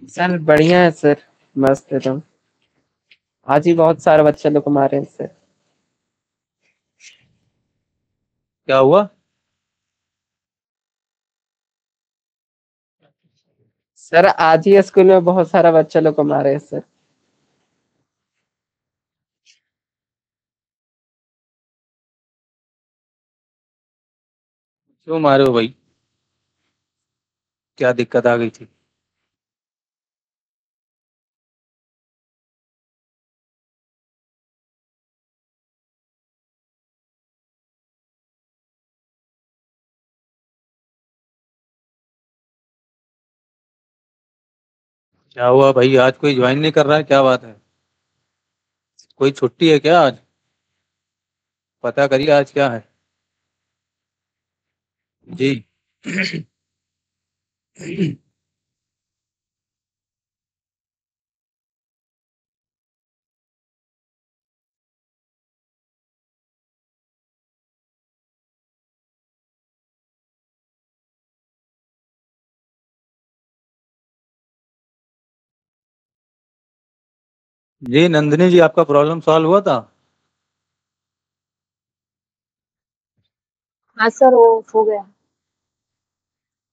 Sir बढ़िया है sir. मस्त एकदम। आज ही बहुत सारे बच्चे लोग को मारे हैं सर। क्या हुआ? सर आज ही स्कूल में बहुत सारा बच्चे लोग को मारे हैं सर। क्यों मारे हो भाई? क्या दिक्कत आ गई थी? क्या हुआ भाई? आज कोई ज्वाइन नहीं कर रहा है, क्या बात है? कोई छुट्टी है क्या आज? पता करिए आज क्या है। जी। जी नंदिनी जी, आपका प्रॉब्लम सॉल्व हुआ था? हाँ सर, वो हो गया।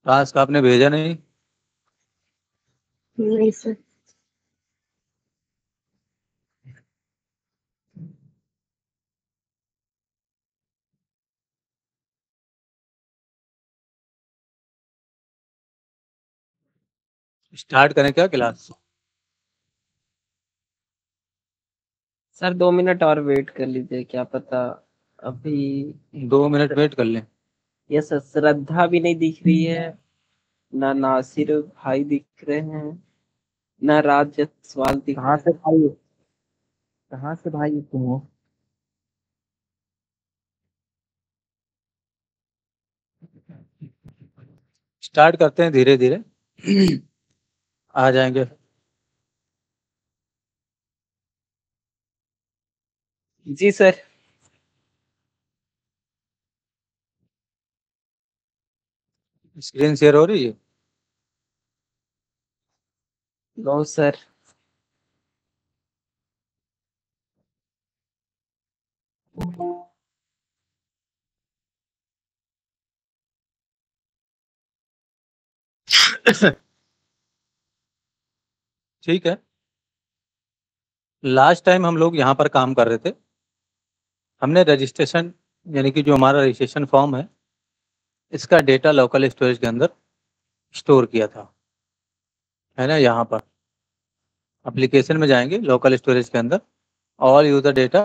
टास्क आपने भेजा नहीं? नहीं सर। स्टार्ट करें क्या क्लास? सर 2 मिनट और वेट कर लीजिए, क्या पता। अभी 2 मिनट वेट कर लें? ये सर श्रद्धा भी नहीं दिख रही है। ना नासिर भाई दिख रहे हैं। ना राज जायसवाल दिख कहाँ रहे से हैं। भाई? कहाँ से भाई तुम हो? स्टार्ट करते हैं धीरे धीरे। आ जाएंगे। जी सर। स्क्रीन शेयर हो रही है? No sir. ठीक है। लास्ट टाइम हम लोग यहाँ पर काम कर रहे थे। हमने रजिस्ट्रेशन, यानी कि जो हमारा रजिस्ट्रेशन फॉर्म है, इसका डेटा लोकल स्टोरेज के अंदर स्टोर किया था, है ना। यहाँ पर एप्लीकेशन में जाएंगे, लोकल स्टोरेज के अंदर ऑल यूजर डेटा,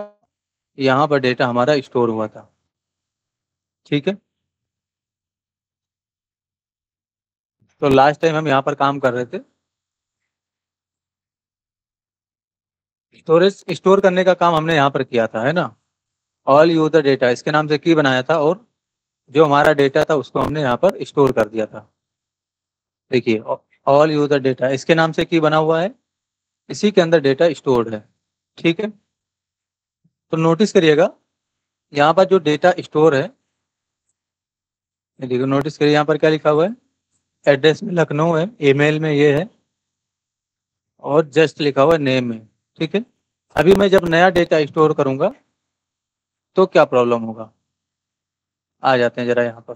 यहाँ पर डेटा हमारा स्टोर हुआ था। ठीक है। तो लास्ट टाइम हम यहाँ पर काम कर रहे थे। स्टोरेज स्टोर करने का काम हमने यहाँ पर किया था, है ना। ऑल यूजर डेटा इसके नाम से की बनाया था, और जो हमारा डेटा था उसको हमने यहाँ पर स्टोर कर दिया था। देखिए, ऑल यूजर डेटा इसके नाम से की बना हुआ है, इसी के अंदर डेटा स्टोर्ड है। ठीक है। तो नोटिस करिएगा, यहाँ पर जो डेटा स्टोर है, ये देखिए, नोटिस करिए यहाँ पर क्या लिखा हुआ है। एड्रेस में लखनऊ है, ईमेल में ये है, और जस्ट लिखा हुआ है नेम में। ठीक है। अभी मैं जब नया डेटा स्टोर करूंगा तो क्या प्रॉब्लम होगा? आ जाते हैं जरा यहाँ पर।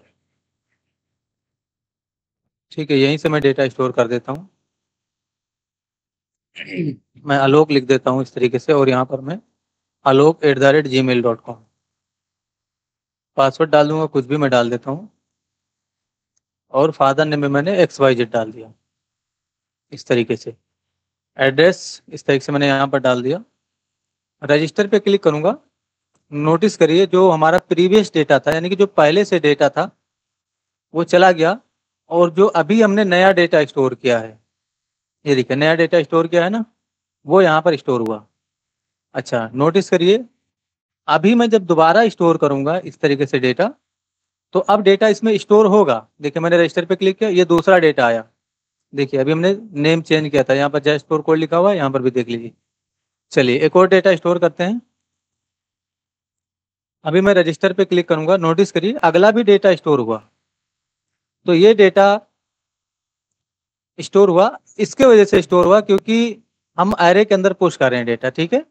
ठीक है, यहीं से मैं डेटा स्टोर कर देता हूँ। मैं आलोक लिख देता हूँ इस तरीके से, और यहाँ पर मैं alok@gmail.com पासवर्ड डाल दूंगा, कुछ भी मैं डाल देता हूँ। और फादर नेम में मैंने XYZ डाल दिया इस तरीके से। एड्रेस इस तरीके से मैंने यहाँ पर डाल दिया। रजिस्टर पे क्लिक करूंगा। नोटिस करिए, जो हमारा प्रीवियस डेटा था, यानी कि जो पहले से डेटा था, वो चला गया, और जो अभी हमने नया डेटा स्टोर किया है, ये देखिए नया डेटा स्टोर किया है ना, वो यहाँ पर स्टोर हुआ। अच्छा, नोटिस करिए, अभी मैं जब दोबारा स्टोर करूंगा इस तरीके से डेटा, तो अब डेटा इसमें स्टोर होगा। देखिए, मैंने रजिस्टर पे क्लिक किया, ये दूसरा डेटा आया। देखिए, अभी हमने नेम चेंज किया था, यहाँ पर जय स्टोर कोड लिखा हुआ है, यहाँ पर भी देख लीजिए। चलिए एक और डेटा स्टोर करते हैं। अभी मैं रजिस्टर पे क्लिक करूंगा, नोटिस करिए अगला भी डेटा स्टोर हुआ। तो ये डेटा स्टोर हुआ, इसके वजह से स्टोर हुआ क्योंकि हम एरे के अंदर पुश कर रहे हैं डेटा, ठीक है।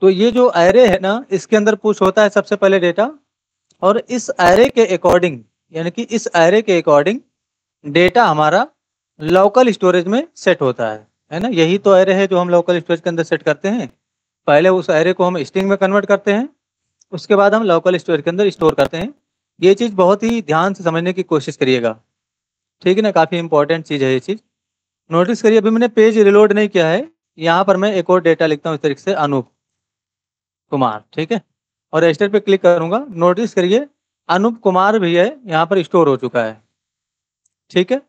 तो ये जो एरे है ना, इसके अंदर पुश होता है सबसे पहले डेटा, और इस एरे के अकॉर्डिंग, यानी कि इस एरे के अकॉर्डिंग डेटा हमारा लोकल स्टोरेज में सेट होता है ना। यही तो एरे है जो हम लोकल स्टोरेज के अंदर सेट करते हैं। पहले उस एरे को हम स्ट्रिंग में कन्वर्ट करते हैं, उसके बाद हम लोकल स्टोरेज के अंदर स्टोर करते हैं। ये चीज़ बहुत ही ध्यान से समझने की कोशिश करिएगा, ठीक है ना, काफ़ी इंपॉर्टेंट चीज़ है ये चीज़। नोटिस करिए अभी मैंने पेज रिलोड नहीं किया है, यहाँ पर मैं एक और डेटा लिखता हूँ इस तरीके से, अनूप कुमार, ठीक है, और रजिस्टर पे क्लिक करूंगा। नोटिस करिए अनूप कुमार भी है यहाँ पर स्टोर हो चुका है, ठीक है।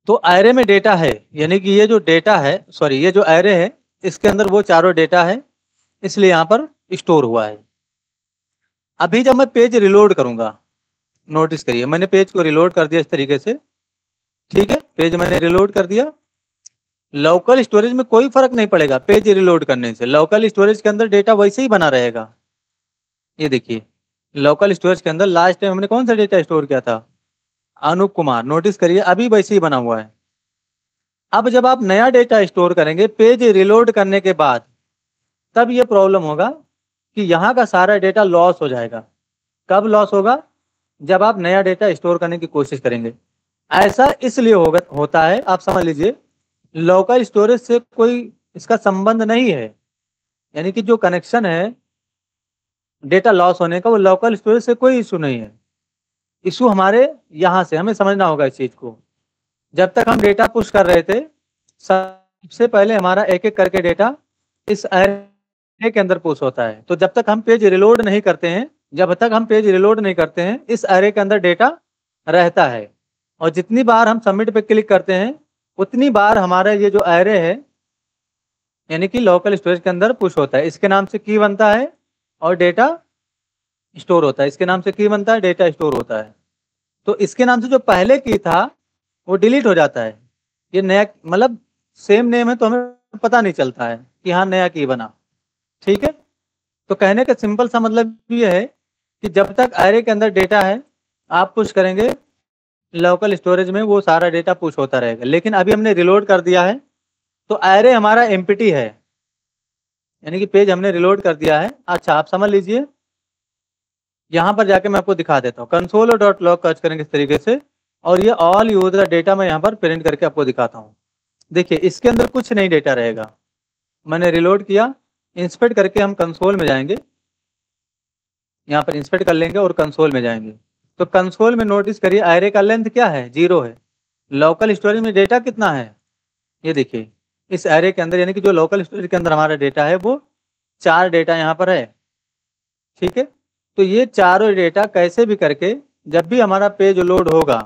तो एरे में डेटा है, यानी कि ये जो डेटा है, सॉरी ये जो एरे है इसके अंदर वो चारों डेटा है, इसलिए यहाँ पर स्टोर हुआ है। अभी जब मैं पेज रिलोड करूंगा, नोटिस करिए मैंने पेज को रिलोड कर दिया इस तरीके से, ठीक है, पेज मैंने रिलोड कर दिया। लोकल स्टोरेज में कोई फर्क नहीं पड़ेगा पेज रिलोड करने से, लोकल स्टोरेज के अंदर डेटा वैसे ही बना रहेगा। ये देखिए लोकल स्टोरेज के अंदर लास्ट टाइम हमने कौन सा डेटा स्टोर किया था, अनूप कुमार, नोटिस करिए अभी वैसे ही बना हुआ है। अब जब आप नया डेटा स्टोर करेंगे पेज रिलोड करने के बाद, तब ये प्रॉब्लम होगा कि यहाँ का सारा डेटा लॉस हो जाएगा। कब लॉस होगा, जब आप नया डेटा स्टोर करने की कोशिश करेंगे। ऐसा इसलिए होता है, आप समझ लीजिए लोकल स्टोरेज से कोई इसका संबंध नहीं है, यानी कि जो कनेक्शन है डेटा लॉस होने का वो लोकल स्टोरेज से कोई इशू नहीं है। इशू हमारे यहाँ से, हमें समझना होगा इस चीज को। जब तक हम डेटा पुश कर रहे थे, सबसे पहले हमारा एक एक करके डेटा इस एरे के अंदर पुश होता है। तो जब तक हम पेज रिलोड नहीं करते हैं, जब तक हम पेज रिलोड नहीं करते हैं, इस एरे के अंदर डेटा रहता है, और जितनी बार हम सबमिट पे क्लिक करते हैं उतनी बार हमारा ये जो एरे है यानी कि लोकल स्टोरेज के अंदर पुश होता है। इसके नाम से की बनता है और डेटा स्टोर होता है, इसके नाम से की बनता है, डेटा स्टोर होता है। तो इसके नाम से जो पहले की था वो डिलीट हो जाता है। ये नया मतलब सेम नेम है तो हमें पता नहीं चलता है कि हाँ नया की बना, ठीक है। तो कहने का सिंपल सा मतलब ये है कि जब तक एरे के अंदर डेटा है आप पुश करेंगे लोकल स्टोरेज में, वो सारा डेटा पुश होता रहेगा। लेकिन अभी हमने रिलोड कर दिया है तो एरे हमारा एम्प्टी है, यानी कि पेज हमने रिलोड कर दिया है। अच्छा आप समझ लीजिए, यहाँ पर जाके मैं आपको दिखा देता हूँ। कंसोल और डॉट लॉग सर्च करेंगे इस तरीके से, और ये ऑल यूजर डेटा मैं यहाँ पर प्रिंट करके आपको दिखाता हूँ। देखिए इसके अंदर कुछ नहीं डेटा रहेगा। मैंने रिलोड किया, इंस्पेक्ट करके हम कंसोल में जाएंगे, यहाँ पर इंस्पेक्ट कर लेंगे और कंसोल में जाएंगे। तो कंसोल में नोटिस करिए एरे का लेंथ क्या है, 0 है। लोकल स्टोरेज में डेटा कितना है, ये देखिए इस एरे के अंदर, यानी कि जो लोकल स्टोरेज के अंदर हमारा डेटा है वो 4 डेटा यहाँ पर है, ठीक है। तो ये चारों डेटा कैसे भी करके जब भी हमारा पेज लोड होगा,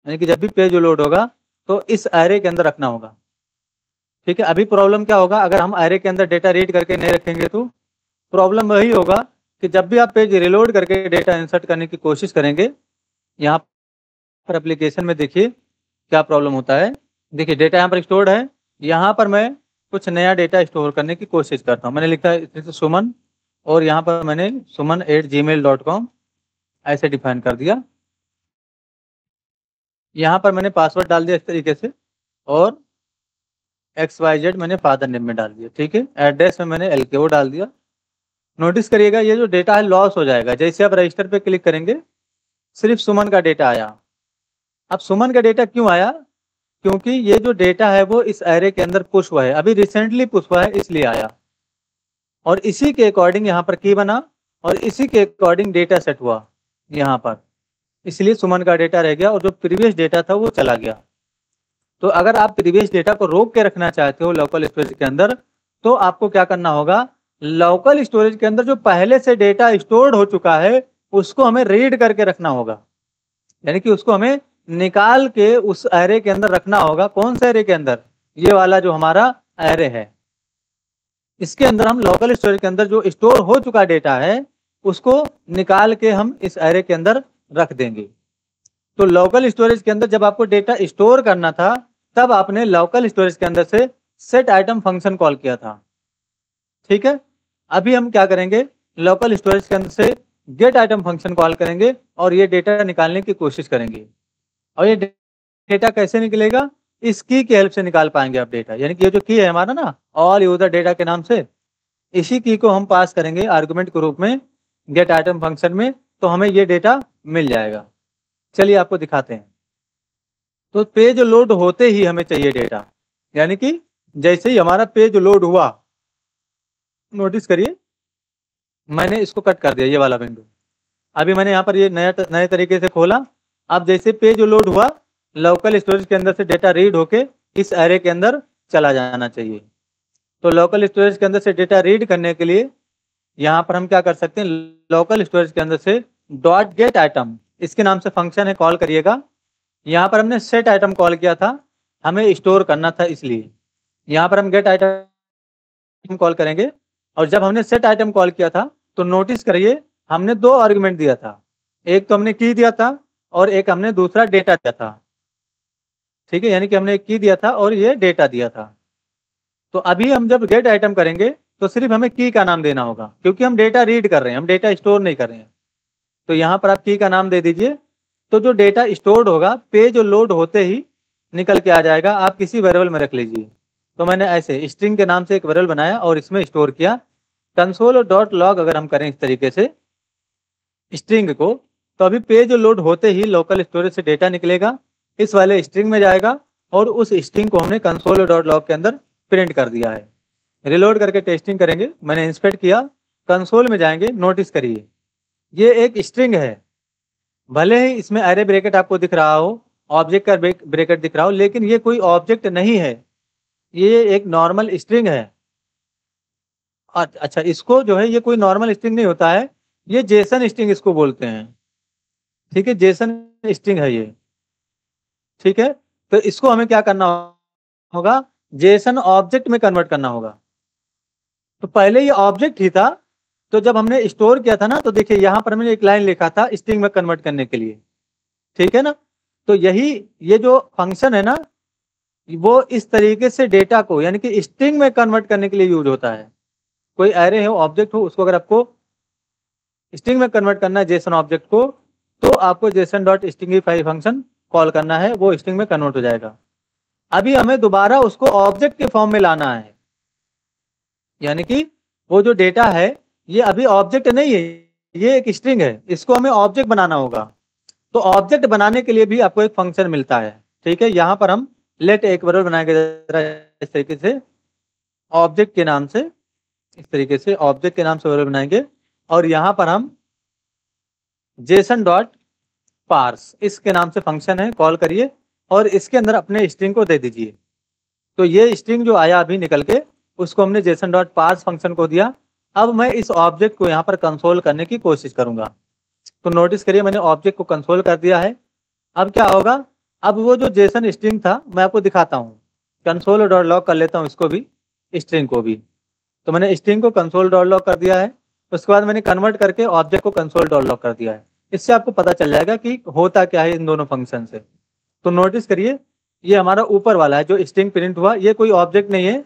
यानी कि जब भी पेज लोड होगा तो इस एरे के अंदर रखना होगा, ठीक है। अभी प्रॉब्लम क्या होगा, अगर हम एरे के अंदर डेटा रीड करके नहीं रखेंगे तो प्रॉब्लम वही होगा कि जब भी आप पेज रिलोड करके डेटा इंसर्ट करने की कोशिश करेंगे, यहाँ पर एप्लीकेशन में देखिए क्या प्रॉब्लम होता है। देखिए डेटा यहाँ पर स्टोर्ड है, यहाँ पर मैं कुछ नया डेटा स्टोर करने की कोशिश करता हूँ। मैंने लिखा है सुमन, और यहाँ पर मैंने suman@gmail.com ऐसे डिफाइन कर दिया। यहाँ पर मैंने पासवर्ड डाल दिया इस तरीके से, और XYZ मैंने फादर नेम में डाल दिया, ठीक है। एड्रेस में मैंने LKO डाल दिया। नोटिस करिएगा ये जो डेटा है लॉस हो जाएगा। जैसे आप रजिस्टर पे क्लिक करेंगे सिर्फ सुमन का डेटा आया। अब सुमन का डेटा क्यों आया, क्योंकि ये जो डेटा है वो इस एरे के अंदर पुश हुआ है, अभी रिसेंटली पुश हुआ है इसलिए आया, और इसी के अकॉर्डिंग यहाँ पर की बना और इसी के अकॉर्डिंग डेटा सेट हुआ यहाँ पर, इसलिए सुमन का डेटा रह गया और जो प्रीवियस डेटा था वो चला गया। तो अगर आप प्रीवियस डेटा को रोक के रखना चाहते हो लोकल स्टोरेज के अंदर, तो आपको क्या करना होगा, लोकल स्टोरेज के अंदर जो पहले से डेटा स्टोर्ड हो चुका है उसको हमें रीड करके रखना होगा, यानी कि उसको हमें निकाल के उस एरे के अंदर रखना होगा। कौन से एरे के अंदर, ये वाला जो हमारा एरे है, इसके अंदर हम लोकल स्टोरेज के अंदर जो स्टोर हो चुका डेटा है उसको निकाल के हम इस एरे के अंदर रख देंगे। तो लोकल स्टोरेज के अंदर जब आपको डेटा स्टोर करना था तब आपने लोकल स्टोरेज के अंदर से सेट आइटम फंक्शन कॉल किया था, ठीक है। अभी हम क्या करेंगे, लोकल स्टोरेज के अंदर से गेट आइटम फंक्शन कॉल करेंगे और ये डेटा निकालने की कोशिश करेंगे। और ये डेटा कैसे निकलेगा, इस की हेल्प से निकाल पाएंगे आप डेटा। यानी कि ये जो की है हमारा ना ऑल यूजर डेटा के नाम से, इसी की को हम पास करेंगे आर्गुमेंट के रूप में गेट आइटम फंक्शन में, तो हमें ये डेटा मिल जाएगा। चलिए आपको दिखाते हैं। तो पेज लोड होते ही हमें चाहिए डेटा, यानी कि जैसे ही हमारा पेज लोड हुआ, नोटिस करिए मैंने इसको कट कर दिया, ये वाला विंडो। अभी मैंने यहाँ पर ये नए तरीके से खोला। अब जैसे पेज लोड हुआ, लोकल स्टोरेज के अंदर से डेटा रीड होके इस एरे के अंदर चला जाना चाहिए। तो लोकल स्टोरेज के अंदर से डेटा रीड करने के लिए यहाँ पर हम क्या कर सकते हैं, लोकल स्टोरेज के अंदर से डॉट गेट आइटम, इसके नाम से फंक्शन है, कॉल करिएगा। यहाँ पर हमने सेट आइटम कॉल किया था, हमें स्टोर करना था, इसलिए यहाँ पर हम गेट आइटम कॉल करेंगे। और जब हमने सेट आइटम कॉल किया था तो नोटिस करिए हमने दो आर्गुमेंट दिया था, एक तो हमने की दिया था और एक हमने दूसरा डेटा दिया था। ठीक है, यानी कि हमने एक की दिया था और ये डेटा दिया था। तो अभी हम जब गेट आइटम करेंगे तो सिर्फ हमें की का नाम देना होगा, क्योंकि हम डेटा रीड कर रहे हैं, हम डेटा स्टोर नहीं कर रहे हैं। तो यहाँ पर आप की का नाम दे दीजिए। तो जो डेटा स्टोर्ड होगा पेज लोड होते ही निकल के आ जाएगा, आप किसी वेरिएबल में रख लीजिए। तो मैंने ऐसे स्ट्रिंग के नाम से एक वेरिएबल बनाया और इसमें स्टोर किया। कंसोल डॉट लॉग अगर हम करें इस तरीके से स्ट्रिंग को, तो अभी पेज लोड होते ही लोकल स्टोरेज से डेटा निकलेगा, इस वाले स्ट्रिंग में जाएगा और उस स्ट्रिंग को हमने कंसोल डॉट लॉग के अंदर प्रिंट कर दिया है। रिलोड करके टेस्टिंग करेंगे। मैंने इंस्पेक्ट किया, कंसोल में जाएंगे, नोटिस करिए ये एक स्ट्रिंग है। भले ही इसमें एरे ब्रैकेट आपको दिख रहा हो, ऑब्जेक्ट का ब्रैकेट दिख रहा हो, लेकिन ये कोई ऑब्जेक्ट नहीं है, ये एक नॉर्मल स्ट्रिंग है। अच्छा, इसको जो है ये कोई नॉर्मल स्ट्रिंग नहीं होता है, ये जेसन स्ट्रिंग इसको बोलते हैं। ठीक है, जेसन स्ट्रिंग है ये। ठीक है, तो इसको हमें क्या करना होगा, जेसन ऑब्जेक्ट में कन्वर्ट करना होगा। तो पहले ये ऑब्जेक्ट ही था, तो जब हमने स्टोर किया था ना, तो देखिए यहाँ पर मैंने एक लाइन लिखा था स्ट्रिंग में कन्वर्ट करने के लिए। ठीक है ना, तो यही ये जो फंक्शन है ना, वो इस तरीके से डेटा को यानी कि स्ट्रिंग में कन्वर्ट करने के लिए यूज होता है। कोई एरे हो, ऑब्जेक्ट हो, उसको अगर आपको स्ट्रिंग में कन्वर्ट करना है जेसन ऑब्जेक्ट को, तो आपको Jason dot stringify function call करना है, वो स्ट्रिंग में कन्वर्ट हो जाएगा। अभी हमें दोबारा उसको ऑब्जेक्ट के फॉर्म में लाना है, यानी कि वो जो डेटा है ये अभी ऑब्जेक्ट नहीं है, ये एक स्ट्रिंग है, इसको हमें ऑब्जेक्ट बनाना होगा। तो ऑब्जेक्ट बनाने के लिए भी आपको एक फंक्शन मिलता है। ठीक है, यहाँ पर हम लेट एक वेरिएबल बनाएंगे इस तरीके से, ऑब्जेक्ट के नाम से, इस तरीके से ऑब्जेक्ट के नाम से वेरिएबल बनाएंगे। और यहाँ पर हम जेसन डॉट पार्स इसके नाम से फंक्शन है, कॉल करिए और इसके अंदर अपने स्ट्रिंग को दे दीजिए। तो ये स्ट्रिंग जो आया अभी निकल के, उसको हमने जेसन डॉट पार्स फंक्शन को दिया। अब मैं इस ऑब्जेक्ट को यहाँ पर कंसोल करने की कोशिश करूंगा। तो नोटिस करिए मैंने ऑब्जेक्ट को कंसोल कर दिया है। अब क्या होगा, अब वो जो जेसन स्ट्रिंग था मैं आपको दिखाता हूँ। कंसोल डॉट लॉग कर लेता हूँ इसको भी, स्ट्रिंग को भी। तो मैंने स्ट्रिंग को कंसोल डॉट लॉग कर दिया है, उसके बाद मैंने कन्वर्ट करके ऑब्जेक्ट को कंसोल डॉट लॉग कर दिया है। इससे आपको पता चल जाएगा कि होता क्या है इन दोनों फंक्शन से। तो नोटिस करिए ये हमारा ऊपर वाला है जो स्ट्रिंग प्रिंट हुआ, ये कोई ऑब्जेक्ट नहीं है,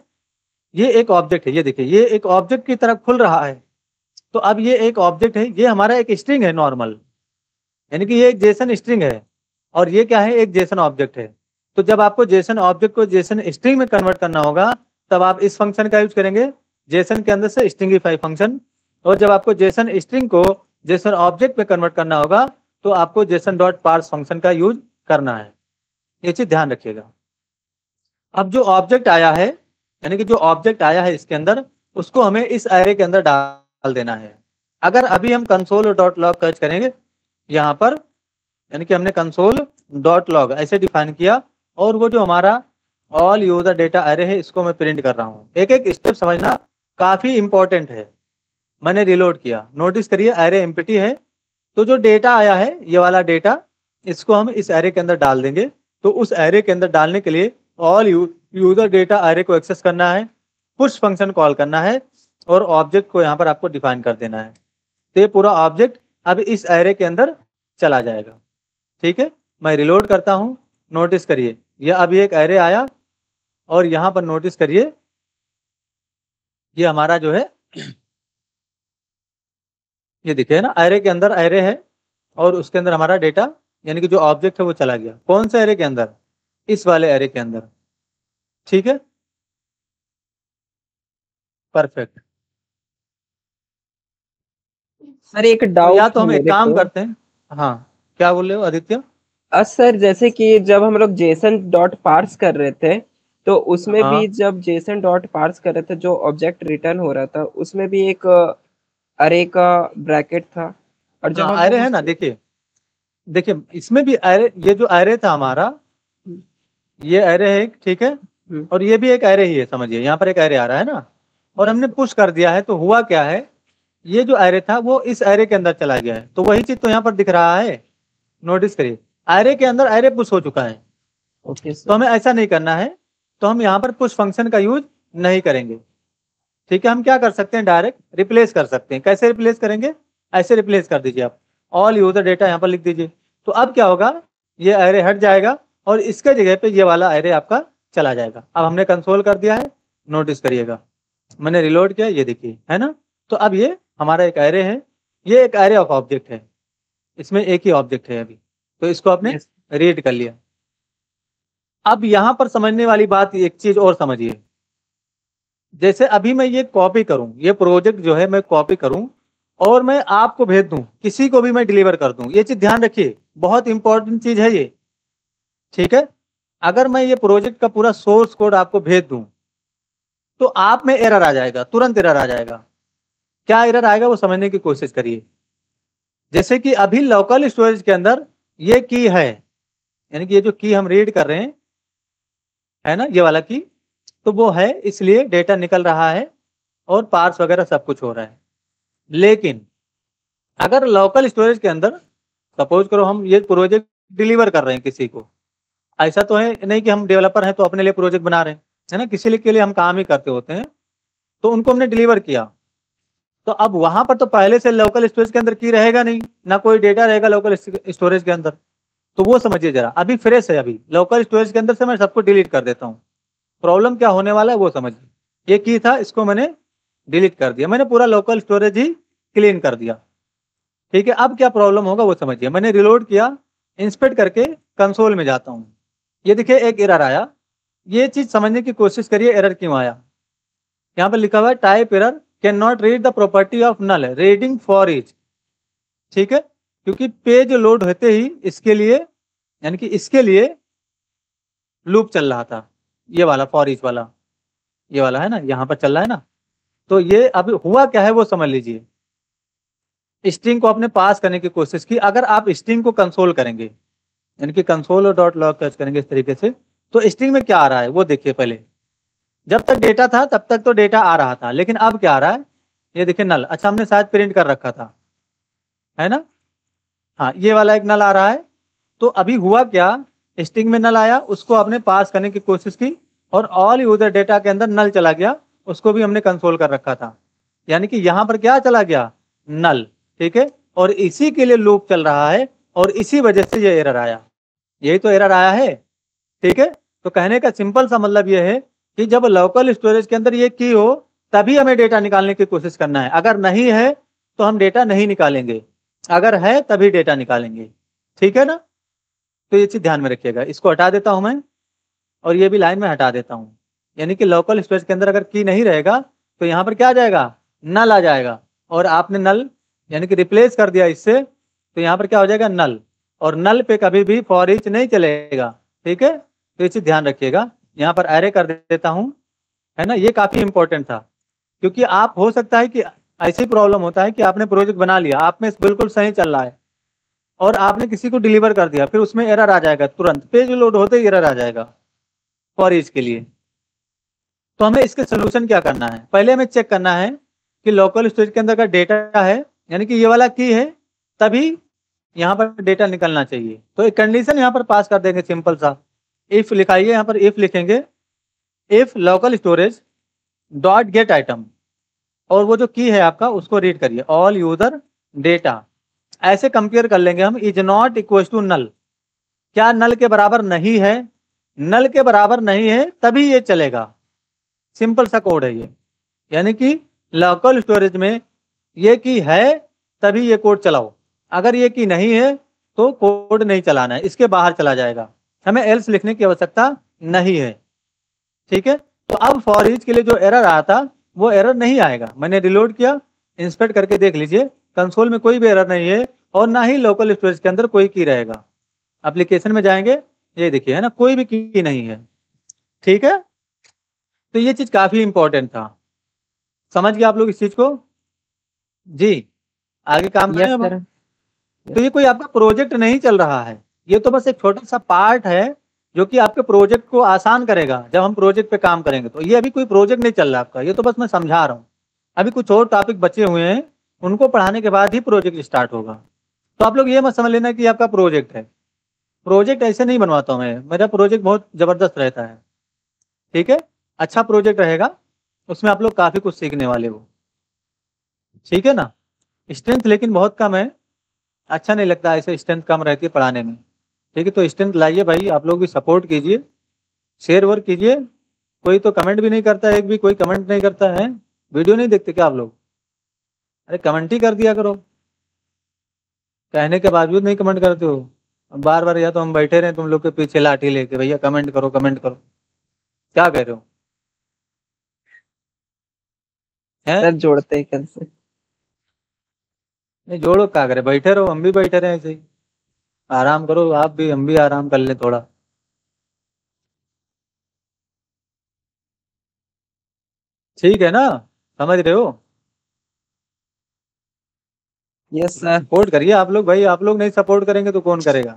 ये एक ऑब्जेक्ट है। ये देखिए ये एक ऑब्जेक्ट की तरह खुल रहा है। तो अब ये एक ऑब्जेक्ट है, ये हमारा एक स्ट्रिंग है नॉर्मल, यानी कि ये एक जेसन स्ट्रिंग है और ये क्या है, एक जेसन ऑब्जेक्ट है। तो जब आपको जेसन ऑब्जेक्ट को जेसन स्ट्रिंग में कन्वर्ट करना होगा, तब आप इस फंक्शन का यूज करेंगे, जेसन के अंदर से स्ट्रिंगिफाई फंक्शन। और जब आपको जेसन स्ट्रिंग को जेसन ऑब्जेक्ट में कन्वर्ट करना होगा, तो आपको जेसन डॉट पार्स फंक्शन का यूज करना है। ये चीज ध्यान रखिएगा। अब जो ऑब्जेक्ट आया है, यानी कि जो ऑब्जेक्ट आया है इसके अंदर, उसको हमें इस एरे के अंदर डाल देना है। अगर अभी हम कंसोल डॉट लॉग सर्च करेंगे यहाँ पर, यानी कि हमने कंसोल डॉट लॉग ऐसे डिफाइन किया और वो जो हमारा ऑल यूजर डेटा एरे है इसको मैं प्रिंट कर रहा हूँ। एक एक स्टेप समझना काफी इंपॉर्टेंट है। मैंने रिलोड किया, नोटिस करिए एरे एम्प्टी है। तो जो डेटा आया है ये वाला डेटा, इसको हम इस एरे के अंदर डाल देंगे। तो उस एरे के अंदर डालने के लिए ऑल यूजर डेटा एरे को एक्सेस करना है, पुश फंक्शन कॉल करना है और ऑब्जेक्ट को यहाँ पर आपको डिफाइन कर देना है। तो ये पूरा ऑब्जेक्ट अब इस एरे के अंदर चला जाएगा। ठीक है, मैं रिलोड करता हूँ, नोटिस करिए ये अभी एक एरे आया और यहाँ पर नोटिस करिए ये हमारा जो है ये देखिए ना, एरे के अंदर एरे है और उसके अंदर हमारा डेटा यानी कि जो ऑब्जेक्ट है वो चला गया। कौन सा एरे के अंदर? इस वाले एरे के अंदर। ठीक है, परफेक्ट। सर एक तो डाउट या तो है हम एक मेरे काम को। करते हैं। हाँ, क्या बोल रहे हो आदित्य? सर जैसे कि जब हम लोग जेसन डॉट पार्स कर रहे थे, तो उसमें हाँ भी जब जेसन डॉट पार्स कर रहे थे, जो ऑब्जेक्ट रिटर्न हो रहा था उसमें भी एक अरे का ब्रैकेट था, और जब हम हाँ, एरे लोग है ना। देखिए देखिए, इसमें भी एरे, ये जो एरे था हमारा, ये एरे है, ठीक है, और ये भी एक एरे ही है, समझिए यहाँ पर एक एरे आ रहा है ना, और हमने पुश कर दिया है, तो हुआ क्या है, ये जो एरे था वो इस एरे के अंदर चला गया है। तो वही चीज तो यहाँ पर दिख रहा है, नोटिस करिए, एरे के अंदर एरे पुश हो चुका है। ओके तो हमें ऐसा नहीं करना है, तो हम यहाँ पर पुश फंक्शन का यूज नहीं करेंगे। ठीक है, हम क्या कर सकते हैं, डायरेक्ट रिप्लेस कर सकते हैं। कैसे रिप्लेस करेंगे? ऐसे रिप्लेस कर दीजिए आप, ऑल यूजर डेटा यहाँ पर लिख दीजिए। तो अब क्या होगा, ये एरे हट जाएगा और इसके जगह पे ये वाला एरे आपका चला जाएगा। अब हमने कंसोल कर दिया है, नोटिस करिएगा, मैंने रिलोड किया, ये देखिए, है ना। तो अब ये हमारा एक एरे है, ये एक एरे ऑफ ऑब्जेक्ट है, इसमें एक ही ऑब्जेक्ट है अभी, तो इसको आपने रीड कर लिया। अब यहां पर समझने वाली बात एक चीज और समझिए, जैसे अभी मैं ये कॉपी करूं, ये प्रोजेक्ट जो है मैं कॉपी करूं और मैं आपको भेज दूं, किसी को भी मैं डिलीवर कर दूं, ये चीज ध्यान रखिए, बहुत इंपॉर्टेंट चीज है ये। ठीक है, अगर मैं ये प्रोजेक्ट का पूरा सोर्स कोड आपको भेज दूं, तो आप में एरर आ जाएगा, तुरंत एरर आ जाएगा। क्या एरर आएगा वो समझने की कोशिश करिए। जैसे कि अभी लोकल स्टोरेज के अंदर ये की है, यानी कि ये जो की हम रीड कर रहे हैं, है ना, ये वाला की, तो वो है, इसलिए डेटा निकल रहा है और पार्स वगैरह सब कुछ हो रहा है। लेकिन अगर लोकल स्टोरेज के अंदर सपोज करो हम ये प्रोजेक्ट डिलीवर कर रहे हैं किसी को, ऐसा तो है नहीं कि हम डेवलपर हैं तो अपने लिए प्रोजेक्ट बना रहे हैं, है ना, किसी के लिए हम काम ही करते होते हैं, तो उनको हमने डिलीवर किया, तो अब वहां पर तो पहले से लोकल स्टोरेज के अंदर की रहेगा नहीं, ना कोई डेटा रहेगा लोकल स्टोरेज के अंदर। तो वो समझिए जरा, अभी फ्रेश है, अभी लोकल स्टोरेज के अंदर से मैं सबको डिलीट कर देता हूँ, प्रॉब्लम क्या होने वाला है वो समझिए। ये की था, इसको मैंने डिलीट कर दिया, मैंने पूरा लोकल स्टोरेज ही क्लीन कर दिया। ठीक है, अब क्या प्रॉब्लम होगा वो समझिए। मैंने रिलोड किया, इंस्पेक्ट करके कंसोल में जाता हूँ, ये देखिए एक एरर आया। ये चीज समझने की कोशिश करिए, एरर क्यों आया। यहाँ पर लिखा हुआ है type error, cannot read the property of null reading for each. ठीक है, क्योंकि पेज लोड होते ही इसके लिए, यानी कि इसके लिए लूप चल रहा था, ये वाला फॉर ईच वाला, ये वाला है ना, यहाँ पर चल रहा है ना। तो ये अभी हुआ क्या है वो समझ लीजिए। स्ट्रिंग को आपने पास करने की कोशिश की, अगर आप स्ट्रिंग को कंसोल करेंगे, यानी कि कंसोल और डॉट लॉग टच करेंगे इस तरीके से, तो स्ट्रिंग में क्या आ रहा है वो देखिए। पहले जब तक डेटा था तब तक तो डेटा आ रहा था, लेकिन अब क्या आ रहा है, ये देखिए नल। अच्छा, हमने शायद प्रिंट कर रखा था, है ना, हाँ, ये वाला एक नल आ रहा है। तो अभी हुआ क्या, स्ट्रिंग में नल आया, उसको आपने पास करने की कोशिश की और ऑल यूजर डेटा के अंदर नल चला गया, उसको भी हमने कंसोल कर रखा था, यानी कि यहाँ पर क्या चला गया, नल। ठीक है, और इसी के लिए लूप चल रहा है और इसी वजह से ये एरर आया, यही तो एरर आया है। ठीक है, तो कहने का सिंपल सा मतलब ये है कि जब लोकल स्टोरेज के अंदर ये की हो तभी हमें डेटा निकालने की कोशिश करना है, अगर नहीं है तो हम डेटा नहीं निकालेंगे, अगर है तभी डेटा निकालेंगे। ठीक है ना, तो ये चीज ध्यान में रखिएगा। इसको हटा देता हूं मैं और ये भी लाइन में हटा देता हूं, यानी कि लोकल स्टोरेज के अंदर अगर की नहीं रहेगा तो यहाँ पर क्या आ जाएगा, नल आ जाएगा, और आपने नल यानी कि रिप्लेस कर दिया इससे, तो यहाँ पर क्या हो जाएगा, नल, और नल पे कभी भी फॉर ईच नहीं चलेगा। ठीक है, तो ये चीज ध्यान रखिएगा। यहाँ पर एरे कर देता हूँ, है ना, ये काफी इंपॉर्टेंट था, क्योंकि आप हो सकता है कि ऐसी प्रॉब्लम होता है कि आपने प्रोजेक्ट बना लिया, आप में बिल्कुल सही चल रहा है और आपने किसी को डिलीवर कर दिया, फिर उसमें एरर आ जाएगा, तुरंत पेज लोड होते ही एरर आ जाएगा फॉर ईच के लिए। तो हमें इसके सोल्यूशन क्या करना है, पहले हमें चेक करना है कि लोकल स्टोरेज के अंदर का डेटा है, यानी कि ये वाला की है, तभी यहाँ पर डेटा निकलना चाहिए। तो एक कंडीशन यहाँ पर पास कर देंगे, सिंपल सा, इफ लिखाइए, यहाँ पर इफ लिखेंगे, if local storage dot get item, और वो जो की है आपका उसको रीड करिए, ऑल यूजर डेटा, ऐसे कंपेयर कर लेंगे हम, is not equal to null, क्या नल के बराबर नहीं है, नल के बराबर नहीं है तभी ये चलेगा। सिंपल सा कोड है ये, यानी कि लोकल स्टोरेज में ये की है तभी ये कोड चलाओ। अगर ये की नहीं है तो कोड नहीं चलाना है, इसके बाहर चला जाएगा, हमें एल्स लिखने की आवश्यकता नहीं है। ठीक है, तो अब फॉर ईच के लिए जो एरर आया था वो एरर नहीं आएगा। मैंने रिलोड किया, इंस्पेक्ट करके देख लीजिए, कंसोल में कोई भी एरर नहीं है और ना ही लोकल स्टोरेज के अंदर कोई की रहेगा। एप्लीकेशन में जाएंगे, ये देखिए है ना, कोई भी की नहीं है। ठीक है, तो ये चीज काफी इंपॉर्टेंट था। समझ गए आप लोग इस चीज को? जी, आगे काम करें यस अब। सर। तो ये कोई आपका प्रोजेक्ट नहीं चल रहा है, ये तो बस एक छोटा सा पार्ट है जो कि आपके प्रोजेक्ट को आसान करेगा जब हम प्रोजेक्ट पे काम करेंगे। तो ये अभी कोई प्रोजेक्ट नहीं चल रहा आपका, ये तो बस मैं समझा रहा हूँ। अभी कुछ और टॉपिक बचे हुए हैं, उनको पढ़ाने के बाद ही प्रोजेक्ट स्टार्ट होगा। तो आप लोग ये मत समझ लेना कि आपका प्रोजेक्ट है। प्रोजेक्ट ऐसे नहीं बनवाता हूँ मैं, मेरा प्रोजेक्ट बहुत जबरदस्त रहता है। ठीक है, अच्छा प्रोजेक्ट रहेगा, उसमें आप लोग काफी कुछ सीखने वाले हो। ठीक है ना, स्ट्रेंथ लेकिन बहुत कम है, अच्छा नहीं लगता ऐसे स्ट्रेंथ कम रहती है पढ़ाने में। ठीक है, तो स्ट्रेंथ लाइए भाई, आप लोग भी सपोर्ट कीजिए, शेयर वर्क कीजिए। कोई तो कमेंट भी नहीं करता, एक भी कोई कमेंट नहीं करता है। वीडियो नहीं देखते क्या आप लोग? अरे कमेंट ही कर दिया करो, कहने के बावजूद नहीं कमेंट करते हो। बार बार या तो हम बैठे रहे तुम लोग के पीछे लाठी लेके, भैया कमेंट करो कमेंट करो, क्या कह रहे हो? हैं? सर जोड़ते हैं कल से। नहीं जोड़ो, क्या करे, बैठे रहो, हम भी बैठे रहे ऐसे ही। आराम करो आप भी, हम भी आराम कर ले थोड़ा। ठीक है ना, समझ रहे हो? Yes sir. सपोर्ट करिए आप लोग भाई, आप लोग नहीं सपोर्ट करेंगे तो कौन करेगा?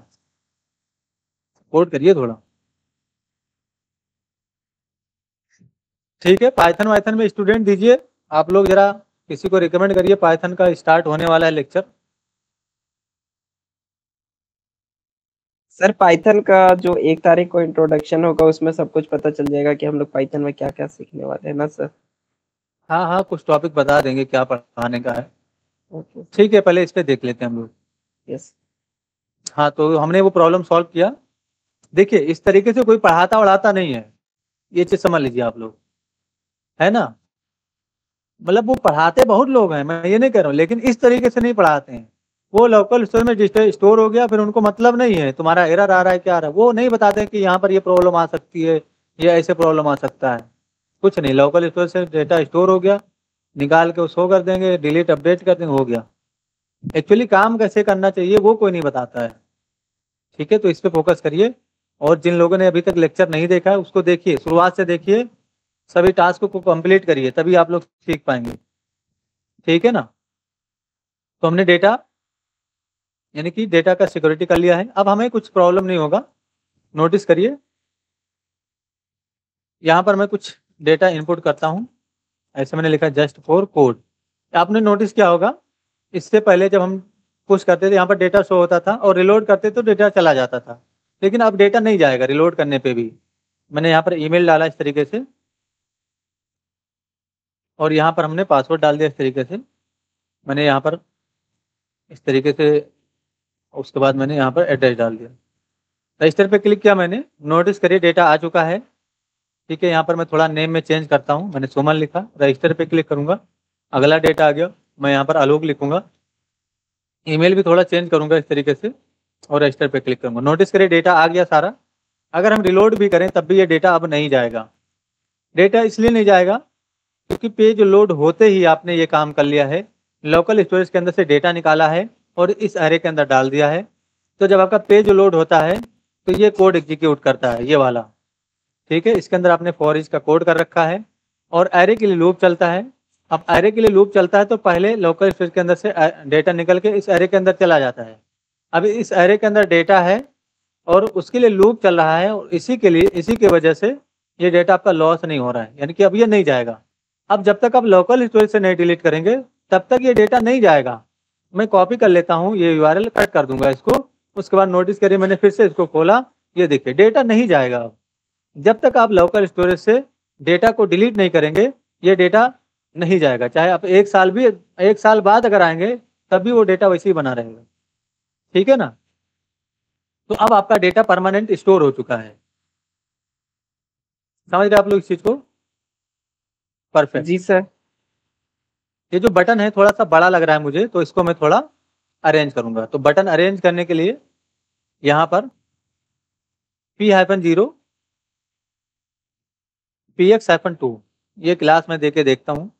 सपोर्ट करिए थोड़ा। ठीक है, पाइथन वाइथन में स्टूडेंट दीजिए आप लोग, जरा किसी को रिकमेंड करिए, पाइथन का स्टार्ट होने वाला है लेक्चर। सर पाइथन का जो 1 तारीख को इंट्रोडक्शन होगा उसमें सब कुछ पता चल जाएगा कि हम लोग पाइथन में क्या क्या सीखने वाले हैं ना सर। हाँ हाँ, कुछ टॉपिक बता देंगे क्या पढ़ाने का है। ओके। ठीक है, पहले इस पे देख लेते हैं हम लोग। यस। हाँ, तो हमने वो प्रॉब्लम सॉल्व किया। देखिए, इस तरीके से कोई पढ़ाता उड़ाता नहीं है, ये चीज समझ लीजिए आप लोग, है ना। मतलब वो पढ़ाते बहुत लोग हैं, मैं ये नहीं कह रहा हूँ, लेकिन इस तरीके से नहीं पढ़ाते हैं। वो लोकल स्टोर में स्टोर हो गया, फिर उनको मतलब नहीं है तुम्हारा एरर आ रहा है क्या आ रहा है, वो नहीं बताते कि यहाँ पर ये प्रॉब्लम आ सकती है, ये ऐसे प्रॉब्लम आ सकता है। कुछ नहीं, लोकल स्टोर से डेटा स्टोर हो गया, निकाल के उसको कर देंगे, डिलीट अपडेट कर देंगे, हो गया। एक्चुअली काम कैसे करना चाहिए वो कोई नहीं बताता है। ठीक है, तो इस पे फोकस करिए। और जिन लोगों ने अभी तक लेक्चर नहीं देखा है उसको देखिए, शुरुआत से देखिए, सभी टास्क को कंप्लीट करिए, तभी आप लोग सीख पाएंगे। ठीक है ना, तो हमने डेटा यानी कि डेटा का सिक्योरिटी कर लिया है। अब हमें कुछ प्रॉब्लम नहीं होगा, नोटिस करिए, यहाँ पर मैं कुछ डेटा इनपुट करता हूँ, ऐसे मैंने लिखा जस्ट फॉर कोड। आपने नोटिस किया होगा, इससे पहले जब हम पुश करते थे यहाँ पर डेटा शो होता था और रिलोड करते तो डेटा चला जाता था, लेकिन अब डेटा नहीं जाएगा रिलोड करने पे भी। मैंने यहाँ पर ईमेल डाला इस तरीके से, और यहाँ पर हमने पासवर्ड डाल दिया इस तरीके से, मैंने यहाँ पर इस तरीके से, उसके बाद मैंने यहाँ पर एड्रेस डाल दिया। रजिस्टर पे क्लिक किया मैंने, नोटिस करिए डेटा आ चुका है। ठीक है, यहाँ पर मैं थोड़ा नेम में चेंज करता हूँ, मैंने सुमन लिखा, रजिस्टर पे क्लिक करूंगा, अगला डेटा आ गया, मैं यहाँ पर आलोक लिखूंगा, ईमेल भी थोड़ा चेंज करूंगा इस तरीके से, और रजिस्टर पे क्लिक करूंगा। नोटिस करिए डेटा आ गया सारा। अगर हम रिलोड भी करें तब भी ये डेटा अब नहीं जाएगा। डेटा इसलिए नहीं जाएगा क्योंकि पेज लोड होते ही आपने ये काम कर लिया है, लोकल स्टोरेज के अंदर से डेटा निकाला है और इस एरे के अंदर डाल दिया है। तो जब आपका पेज लोड होता है तो ये कोड एग्जीक्यूट करता है, ये वाला। ठीक है, इसके अंदर आपने फॉर ईच का कोड कर रखा है और एरे के लिए लूप चलता है। अब एरे के लिए लूप चलता है तो पहले लोकल स्टोरेज के अंदर से डेटा निकल के इस एरे के अंदर चला जाता है। अब इस एरे के अंदर डेटा है और उसके लिए लूप चल रहा है, और इसी के लिए, इसी की वजह से ये डेटा आपका लॉस नहीं हो रहा है, यानी कि अब ये नहीं जाएगा। अब जब तक आप लोकल स्टोरेज से नहीं डिलीट करेंगे तब तक ये डेटा नहीं जाएगा। मैं कॉपी कर लेता हूँ, ये यूआरएल कट कर दूंगा इसको, उसके बाद नोटिस करिए मैंने फिर से इसको खोला, ये देखिए डेटा नहीं जाएगा। अब जब तक आप लोकल स्टोरेज से डेटा को डिलीट नहीं करेंगे ये डेटा नहीं जाएगा, चाहे आप 1 साल भी, 1 साल बाद अगर आएंगे तब भी वो डेटा वैसे ही बना रहेगा। ठीक है ना, तो अब आपका डेटा परमानेंट स्टोर हो चुका है। समझ रहे आप लोग इस चीज को? परफेक्ट। जी सर। ये जो बटन है थोड़ा सा बड़ा लग रहा है मुझे, तो इसको मैं थोड़ा अरेंज करूंगा। तो बटन अरेंज करने के लिए यहाँ पर P-0 PX-2 ये क्लास में देके देखता हूँ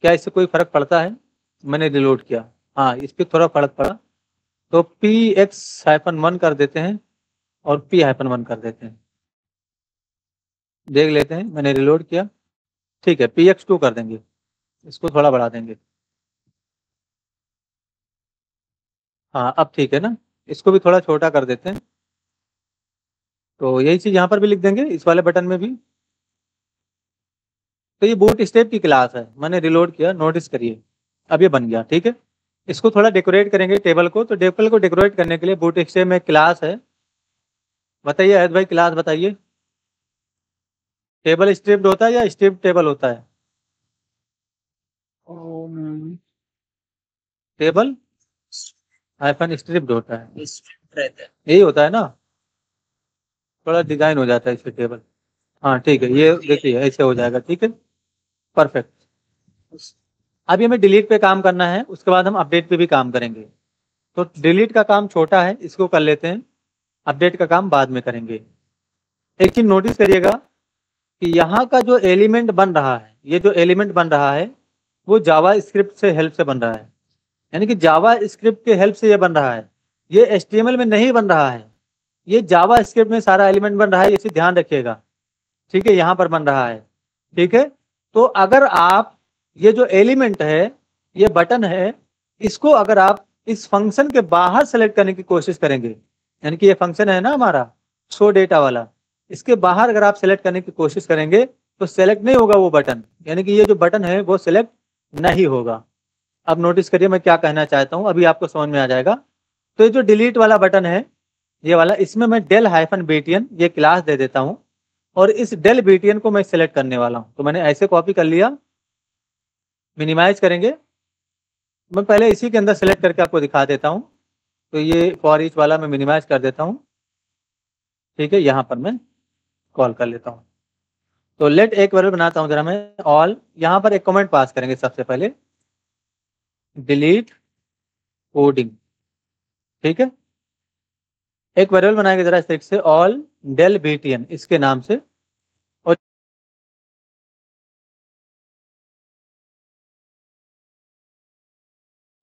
क्या इससे कोई फर्क पड़ता है। मैंने रिलोड किया, हाँ इस पर थोड़ा फर्क पड़ा, तो PX-1 कर देते हैं और P-1 कर देते हैं, देख लेते हैं। मैंने रिलोड किया, ठीक है, PX-2 कर देंगे, इसको थोड़ा बढ़ा देंगे। हाँ अब ठीक है ना, इसको भी थोड़ा छोटा कर देते हैं। तो यही चीज यहाँ पर भी लिख देंगे, इस वाले बटन में भी। तो ये बूट स्टेप की क्लास है, मैंने रिलोड किया, नोटिस करिए अब ये बन गया, ठीक है। इसको थोड़ा डेकोरेट करेंगे टेबल को। तो टेबल को डेकोरेट करने के लिए बूट स्टेप में क्लास है, बताइए अहद भाई क्लास बताइए। टेबल स्ट्रिप्ड होता है या स्ट्रिप टेबल होता है? टेबल हाइफन स्ट्रिप्ड होता है, यही होता है ना, थोड़ा डिजाइन हो जाता है इससे टेबल। हाँ ठीक है, ये देखिए ऐसे हो जाएगा, ठीक है, परफेक्ट। अभी हमें डिलीट पे काम करना है, उसके बाद हम अपडेट पे भी काम करेंगे। तो डिलीट का काम छोटा है, इसको कर लेते हैं, अपडेट का काम बाद में करेंगे। एक चीज नोटिस करिएगा कि यहाँ का जो एलिमेंट बन रहा है, ये जो एलिमेंट बन रहा है वो जावा स्क्रिप्ट से हेल्प से बन रहा है, यानी कि जावा स्क्रिप्ट के हेल्प से ये बन रहा है, ये HTML में नहीं बन रहा है, ये जावा स्क्रिप्ट में सारा एलिमेंट बन रहा है, इसे ध्यान रखिएगा, ठीक है, यहाँ पर बन रहा है, ठीक है। तो अगर आप ये जो एलिमेंट है, ये बटन है, इसको अगर आप इस फंक्शन के बाहर सेलेक्ट करने की कोशिश करेंगे, यानी कि ये फंक्शन है ना हमारा शो डेटा वाला, इसके बाहर अगर आप सेलेक्ट करने की कोशिश करेंगे तो सेलेक्ट नहीं होगा वो बटन, यानी कि ये जो बटन है वो सिलेक्ट नहीं होगा। अब नोटिस करिए मैं क्या कहना चाहता हूँ, अभी आपको समझ में आ जाएगा। तो ये जो डिलीट वाला बटन है, ये वाला, इसमें मैं del-btn ये क्लास दे देता हूँ और इस del-btn को मैं सेलेक्ट करने वाला हूँ। तो मैंने ऐसे कॉपी कर लिया, मिनिमाइज करेंगे, मैं पहले इसी के अंदर सेलेक्ट करके आपको दिखा देता हूँ। तो ये फॉर ईच वाला मैं मिनिमाइज कर देता हूँ, ठीक है, यहाँ पर मैं कॉल कर लेता हूँ। तो लेट एक वेरिएबल बनाता हूँ जरा मैं, ऑल, यहाँ पर एक कमेंट पास करेंगे सबसे पहले, डिलीट कोडिंग, ठीक है। एक वेरिएबल बनाएंगे जरा इस तरीके से, ऑल del-btn इसके नाम से, और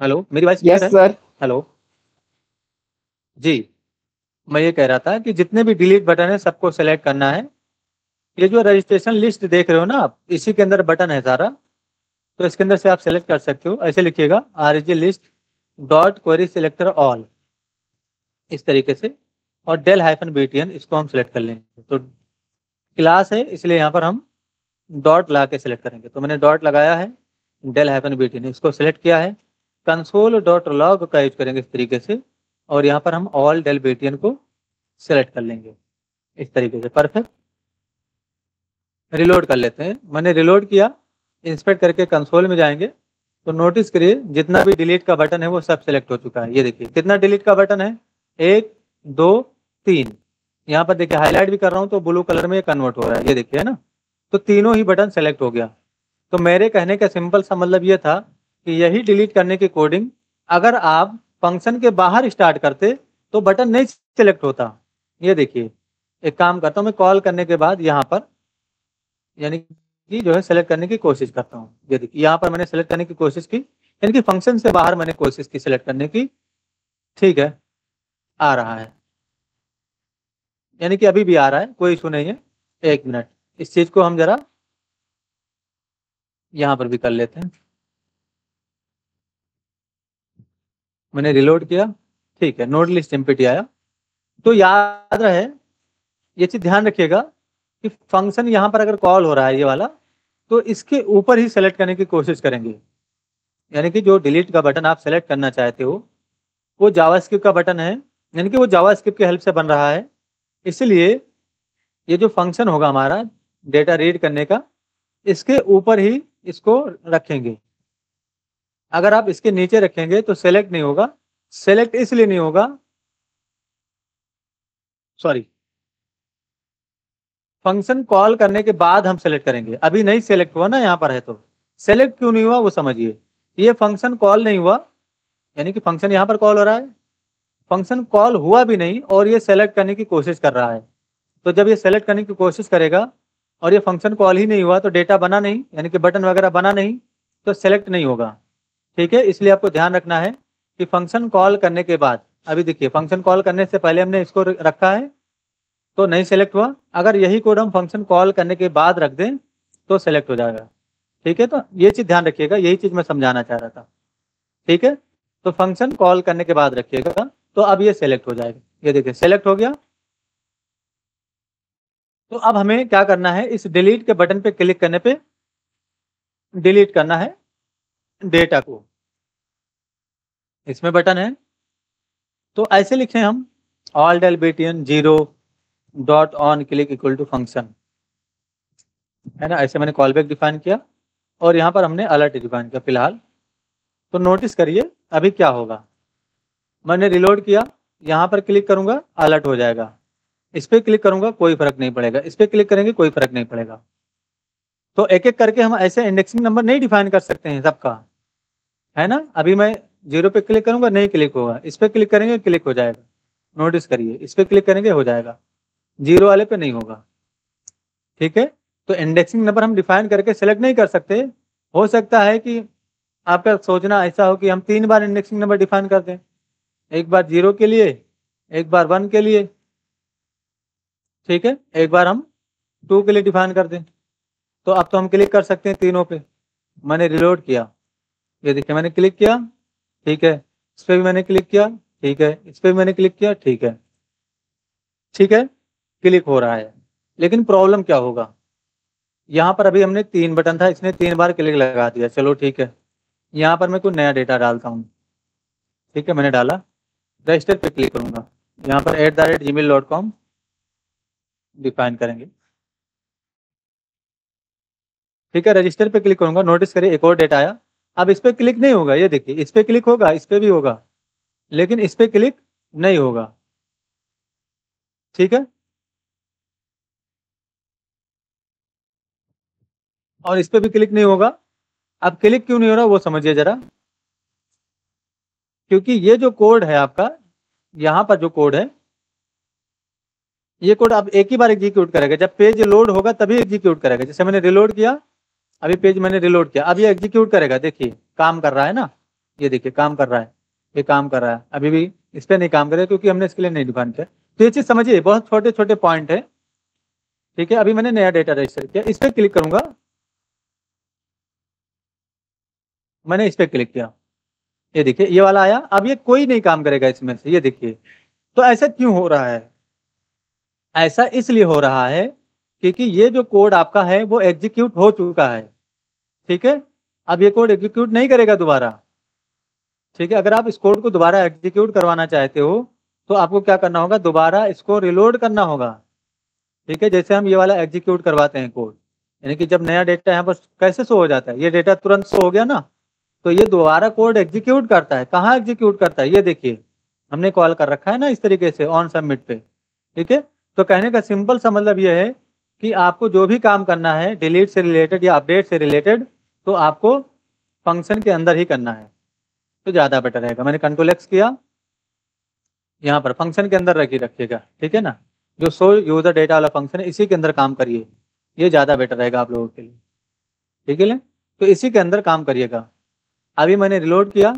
हेलो मेरी वॉइस क्लियर है? सर। हेलो जी, मैं ये कह रहा था कि जितने भी डिलीट बटन है सबको सेलेक्ट करना है। ये जो रजिस्ट्रेशन लिस्ट देख रहे हो ना आप, इसी के अंदर बटन है सारा, तो इसके अंदर से आप सेलेक्ट कर सकते हो। ऐसे लिखिएगा RG list dot query selector all, इस तरीके से, और del-btn इसको हम सेलेक्ट कर लेंगे। तो क्लास है इसलिए यहाँ पर हम डॉट ला के सिलेक्ट करेंगे, तो मैंने डॉट लगाया है, del-btn इसको सिलेक्ट किया है, कंसोल डॉट लॉग का यूज करेंगे इस तरीके से, और यहाँ पर हम ऑल del-btn को सिलेक्ट कर लेंगे इस तरीके से, परफेक्ट। रिलोड कर लेते हैं, मैंने रिलोड किया, इंस्पेक्ट करके कंसोल में जाएंगे तो नोटिस करिए जितना भी डिलीट का बटन है वो सब सेलेक्ट हो चुका है। ये देखिए कितना डिलीट का बटन है, 1 2 3, यहाँ पर देखिए हाईलाइट भी कर रहा हूँ तो ब्लू कलर में कन्वर्ट हो रहा है, ये देखिए है ना, तो तीनों ही बटन सेलेक्ट हो गया। तो मेरे कहने का सिंपल सा मतलब ये था कि यही डिलीट करने की कोडिंग अगर आप फंक्शन के बाहर स्टार्ट करते तो बटन नहीं सिलेक्ट होता। ये देखिए एक काम करता हूँ मैं, कॉल करने के बाद यहाँ पर यानी कि जो है सेलेक्ट करने की कोशिश करता हूँ, ये देखिए यहाँ पर मैंने सेलेक्ट करने की कोशिश की, यानी कि फंक्शन से बाहर मैंने कोशिश की सेलेक्ट करने की, ठीक है, आ रहा है, यानी कि अभी भी आ रहा है, कोई इशू नहीं है। एक मिनट, इस चीज को हम जरा यहाँ पर भी कर लेते हैं, मैंने रिलोड किया, ठीक है, नोड लिस्ट एम्प्टी आया। तो याद रहे, ये चीज ध्यान रखिएगा कि फंक्शन यहाँ पर अगर कॉल हो रहा है ये वाला, तो इसके ऊपर ही सेलेक्ट करने की कोशिश करेंगे, यानी कि जो डिलीट का बटन आप सेलेक्ट करना चाहते हो वो जावास्क्रिप्ट का बटन है, यानी कि वो जावास्क्रिप्ट की हेल्प से बन रहा है, इसलिए ये जो फंक्शन होगा हमारा डेटा रीड करने का, इसके ऊपर ही इसको रखेंगे। अगर आप इसके नीचे रखेंगे तो सेलेक्ट नहीं होगा, सेलेक्ट इसलिए नहीं होगा, सॉरी, फंक्शन कॉल करने के बाद हम सेलेक्ट करेंगे, अभी नहीं सेलेक्ट हुआ ना, यहाँ पर है तो सेलेक्ट क्यों नहीं हुआ वो समझिए। ये फंक्शन कॉल नहीं हुआ, यानी कि फंक्शन यहाँ पर कॉल हो रहा है, फंक्शन कॉल हुआ भी नहीं और ये सेलेक्ट करने की कोशिश कर रहा है। तो जब ये सेलेक्ट करने की कोशिश करेगा और ये फंक्शन कॉल ही नहीं हुआ तो डेटा बना नहीं, यानी कि बटन वगैरह बना नहीं, तो सेलेक्ट नहीं होगा। ठीक है, इसलिए आपको ध्यान रखना है कि फंक्शन कॉल करने के बाद, अभी देखिए फंक्शन कॉल करने से पहले हमने इसको रखा है तो नहीं सेलेक्ट हुआ, अगर यही कोड हम फंक्शन कॉल करने के बाद रख दें तो सेलेक्ट हो जाएगा। ठीक है, तो ये चीज ध्यान रखिएगा, यही चीज मैं समझाना चाह रहा था। ठीक है, तो फंक्शन कॉल करने के बाद रखिएगा, तो अब ये सेलेक्ट हो जाएगा। ये देखिए सेलेक्ट हो गया। तो अब हमें क्या करना है, इस डिलीट के बटन पे क्लिक करने पे डिलीट करना है डेटा को। इसमें बटन है, तो ऐसे लिखें हम all del BTN 0 dot on click equal to function, है ना। ऐसे मैंने कॉल बैक डिफाइन किया और यहाँ पर हमने अलर्ट डिफाइन किया फिलहाल। तो नोटिस करिए अभी क्या होगा, मैंने रिलोड किया, यहाँ पर क्लिक करूंगा अलर्ट हो जाएगा, इस पर क्लिक करूंगा कोई फर्क नहीं पड़ेगा, इस पर क्लिक करेंगे कोई फर्क नहीं पड़ेगा। तो एक एक करके हम ऐसे इंडेक्सिंग नंबर नहीं डिफाइन कर सकते हैं सबका, है ना। अभी मैं 0 पे क्लिक करूंगा नहीं क्लिक होगा, इस पर क्लिक करेंगे क्लिक हो जाएगा। नोटिस करिए इस पर क्लिक करेंगे हो जाएगा, 0 वाले पे नहीं होगा। ठीक है, तो इंडेक्सिंग नंबर हम डिफाइन करके सेलेक्ट नहीं कर सकते। हो सकता है कि आपका सोचना ऐसा हो कि हम 3 बार इंडेक्सिंग नंबर डिफाइन कर दें, एक बार 0 के लिए, एक बार 1 के लिए, ठीक है, एक बार हम 2 के लिए डिफाइन कर दें। तो अब तो हम क्लिक कर सकते हैं तीनों पे। मैंने रिलोड किया, ये देखिए मैंने क्लिक किया, ठीक है, इस पर भी मैंने क्लिक किया, ठीक है, इस पर भी मैंने क्लिक किया, ठीक है, ठीक है, क्लिक हो रहा है। लेकिन प्रॉब्लम क्या होगा, यहाँ पर अभी हमने 3 बटन था, इसने 3 बार क्लिक लगा दिया, चलो ठीक है। यहाँ पर मैं कोई नया डेटा डालता हूँ, ठीक है, मैंने डाला, रजिस्टर पे क्लिक करूंगा, यहाँ पर @gmail.com डिफाइन करेंगे, ठीक है, रजिस्टर पे क्लिक करूंगा। नोटिस करिए एक और डेटा आया, अब इस पे क्लिक नहीं होगा, ये देखिए इस पे क्लिक होगा, इस पे भी होगा, लेकिन इस पे क्लिक नहीं होगा। ठीक है, और इस पे भी क्लिक नहीं होगा। अब क्लिक क्यों नहीं हो रहा वो समझिए जरा, क्योंकि ये जो कोड है आपका, यहाँ पर जो कोड है, ये कोड अब एक ही बार एग्जीक्यूट करेगा, जब पेज लोड होगा तभी एग्जीक्यूट करेगा। जैसे मैंने रिलोड किया, अभी पेज मैंने रिलोड किया, अब ये एग्जीक्यूट करेगा, देखिए काम कर रहा है ना, ये देखिए काम कर रहा है, ये काम कर रहा है। अभी भी इस पर नहीं काम करेगा क्योंकि हमने इसके लिए नहीं डिफाइन किया। तो ये चीज समझिए, बहुत छोटे छोटे पॉइंट है। ठीक है, अभी मैंने नया डेटा रजिस्टर किया, इस पर क्लिक करूंगा, मैंने इस पर क्लिक किया, ये देखिए ये वाला आया, अब ये कोई नहीं काम करेगा इसमें से, ये देखिए। तो ऐसा क्यों हो रहा है, ऐसा इसलिए हो रहा है क्योंकि ये जो कोड आपका है वो एग्जीक्यूट हो चुका है। ठीक है, अब ये कोड एग्जीक्यूट नहीं करेगा दोबारा। ठीक है, अगर आप इस कोड को दोबारा एग्जीक्यूट करवाना चाहते हो तो आपको क्या करना होगा, दोबारा इसको रिलोड करना होगा। ठीक है, जैसे हम ये वाला एग्जीक्यूट करवाते हैं कोड, यानी कि जब नया डेटा यहाँ पर कैसे शो हो जाता है, ये डेटा तुरंत शो हो गया ना, तो ये दोबारा कोड एग्जीक्यूट करता है। कहाँ एग्जीक्यूट करता है, ये देखिए हमने कॉल कर रखा है ना इस तरीके से ऑन सबमिट पे। ठीक है, तो कहने का सिंपल सा मतलब ये है कि आपको जो भी काम करना है डिलीट से रिलेटेड या अपडेट से रिलेटेड, तो आपको फंक्शन के अंदर ही करना है, तो ज़्यादा बेटर रहेगा। मैंने कंट्रोल एक्स किया, यहाँ पर फंक्शन के अंदर रखिएगा, ठीक है ना, जो शो यूजर डेटा वाला फंक्शन है इसी के अंदर काम करिए, ये ज़्यादा बेटर रहेगा आप लोगों के लिए। ठीक है, तो इसी के अंदर काम करिएगा। अभी मैंने रिलोड किया,